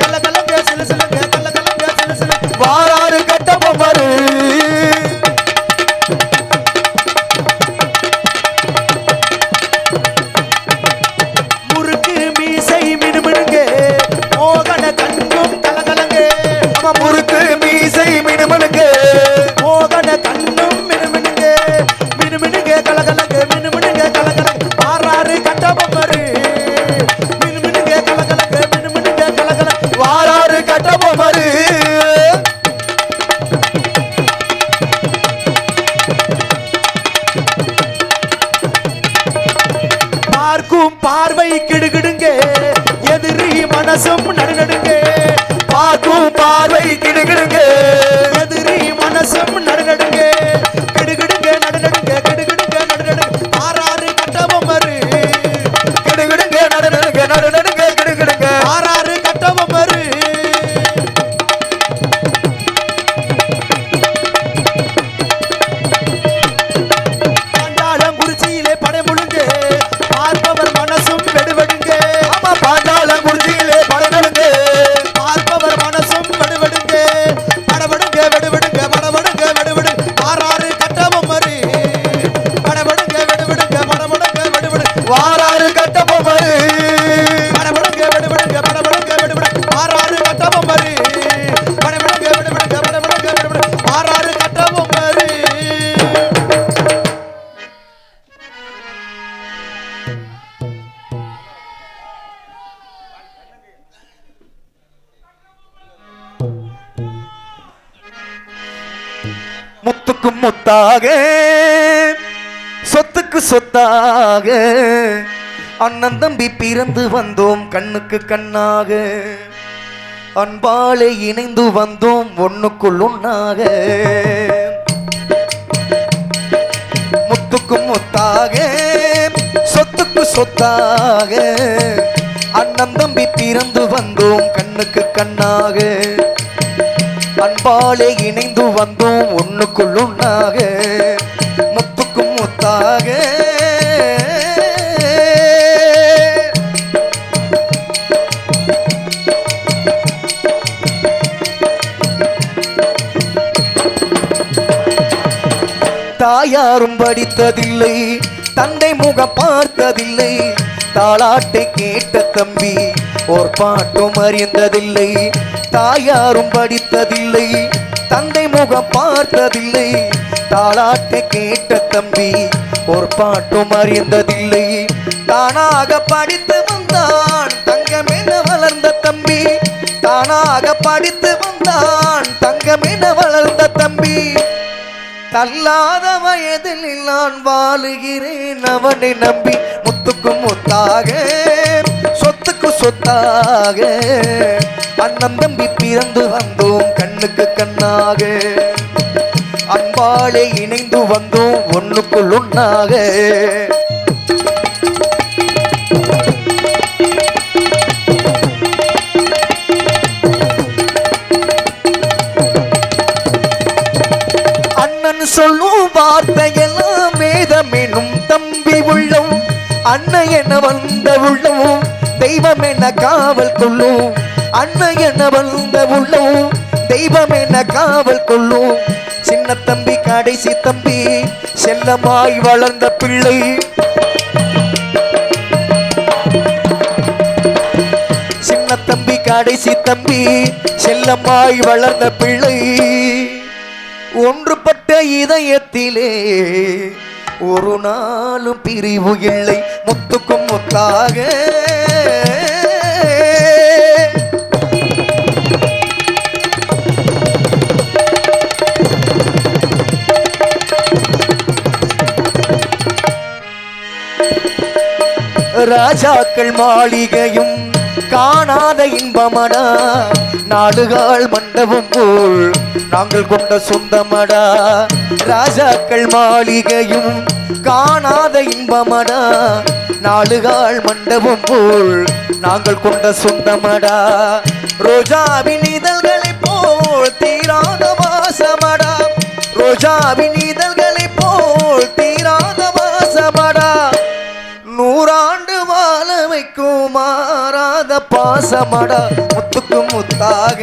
கலகலங்கே சிலுசிலுங்கே கலகலங்கே சிலுசிலுங்கே வாராறு கட்டபொம்மரு. முறுக்கு மீசை மினுமினுங்கே மோகன கண்ணும் கலகலங்கே, முறுக்கு மீசை மினுமினுங்கே மோகன கண்ணும் மினுமினுங்கே, மினுமினுங்கே கலகலங்கே மினுமினுங்கே கலகலங்கே வாராறு கட்டபொம்மரு, மினுமினுங்கே கலகலங்கே மினுமினுங்கே கலகலங்கே வாராறு கட்டபொம்மரு. பார்க்கும் பார்வை கிடுகிடுங்க எதிரி மனசும் நடுநடுங்க, பார்க்கும் பார்வை கிடுகிடுங்க எதிரி மனசும் நடுநடுங்க, கிடுகிடுங்க நடுநடுங்க கிடுகிடுங்க நடுநடுங்க ஆறாறு கட்டபொம்மரு, கிடுகிடுங்க நடுநடுங்க நடுநடுங்க கிடுகிடுங்க ஆறாறு கட்டபொம்மரு. பாஞ்சாலங்குறிச்சியிலே படை முழுங்க பார்ப்பவர் மனசும் வெடுவெடுங்க, ஆமா பாஞ்சாலங்குறிச்சியிலே படை முழுங்க பார்ப்பவர் மனசும் வெடுவெடுங்க, படவடுங்க வெடுவெடுங்க படவடுங்க வெடுவெடுங்க ஆறாறு கட்டபொம்மரு, படவடுங்க வெடுவெடுங்க படவடுங்க வெடுவெடுங்க ஆறாறு கட்டபொம்மரு, படவடுங்க வெடுவெடுங்க படவடுங்க வெடுவெடுங்க ஆறாறு கட்டபொம்மரு, படவடுங்க வெடுவெடுங்க படவடுங்க வெடுவெடுங்க ஆறாறு கட்டபொம்மரு. முத்துக்கு முத்தாக சொத்துக்கு சொத்தாக அண்ணன் தம்பி பிறந்து வந்தோம் கண்ணுக்கு கண்ணாக, அன்பாலே இணைந்து வந்தோம் ஒண்ணுக்குள் ஒண்ணாக, முத்துக்கு முத்தாக சொத்துக்கு சொத்தாக அண்ணன் தம்பி பிறந்து வந்தோம் கண்ணுக்கு கண்ணாக அன்பாலே இணைந்து வந்தோம் ஒண்ணுக்குள் ஒண்ணாக முத்துக்கும் முத்தாக தாயாரும் படித்ததில்லை தந்தை முகம் பார்த்ததில்லை தாளாட்டை கேட்ட தம்பி ஓர் பாட்டும் அறிந்ததில்லை தாயாரும் படித்ததில்லை தந்தை முகம் பார்த்ததில்லை தாளாட்டை கேட்ட தம்பி ஒரு பாட்டும் அறிந்ததில்லை தானாக படித்து வந்தான் தங்கமென வளர்ந்த தம்பி தானாக படித்து வந்தான் தங்கமென வளர்ந்த தம்பி தள்ளாத வயதில் நான் வாழுகிறேன் அவனை நம்பி முத்துக்கும் முத்தாக சொத்துக்கு சொத்தாக அண்ணன் தம்பி பிறந்து வந்தோம் கண்ணுக்கு கண்ணாக அன்பாலே இணைந்து வந்தோம் ஒண்ணுக்குள் ஒண்ணாக சொல்லும் வார்த்தையெல்லாம் வேதமெனும் தம்பி உள்ளம் அன்னை என வந்த உள்ளம் தெய்வம் என காவல் கொள்ளும் அன்னை என வந்த உள்ளம் தெய்வம் என காவல் கொள்ளும் சின்ன தம்பி கடைசி தம்பி செல்லமாய் வளர்ந்த பிள்ளை சின்ன தம்பி கடைசி தம்பி செல்லமாய் வளர்ந்த பிள்ளை ஒன்றுபட்ட இதயத்திலே ஒரு நாளும் பிரிவு இல்லை முத்துக்கும் முத்தாக ராஜாக்கள் மாளிகையும் காணாத இன்பமடா நாடுகால் மண்டபம் போல் நாங்கள் கொண்ட சொந்தமடா ராஜாக்கள் மாளிகையும் காணாத இன்பமடா நாடுகால் மண்டபம் போல் நாங்கள் கொண்ட சொந்தமடா ரோஜாவின் இதழ்களை போல் தீராத வாசமடா ரோஜாவின் இதழ்களை போல் தீராத வாசமடா நூறாண்டு வாழ வைக்கும் மாறாத பாசமடா முத்துக்கு முத்தாக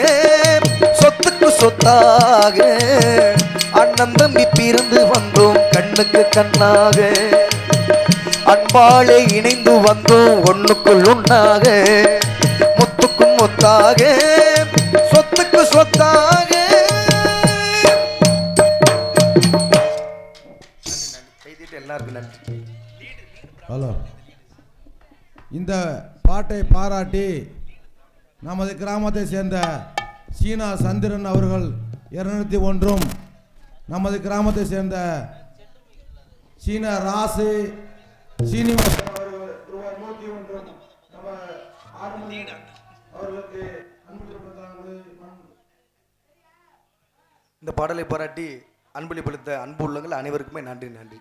சொத்துக்கு சொத்தாக அண்ணன் தம்பி பிறந்து வந்தோம் கண்ணுக்கு கண்ணாக அன்பாலே இணைந்து வந்தோம் ஒண்ணுக்குள் ஒண்ணாக முத்துக்கும் முத்தாக சொத்துக்கு சொத்தாக எல்லாருக்கும் நன்றி. ஹலோ இந்த பாட்டை பாராட்டி நமது கிராமத்தை சேர்ந்த சீனா சந்திரன் அவர்கள் 201 நமது கிராமத்தை சேர்ந்த சீனா ராசு சீனிவாசன் அவர்கள் ரூபாய் 101 நம்ம அவர்களுக்கு இந்த பாடலை பாராட்டி அன்பளிப்பளித்த அன்பு உள்ளங்கள் அனைவருக்குமே நன்றி.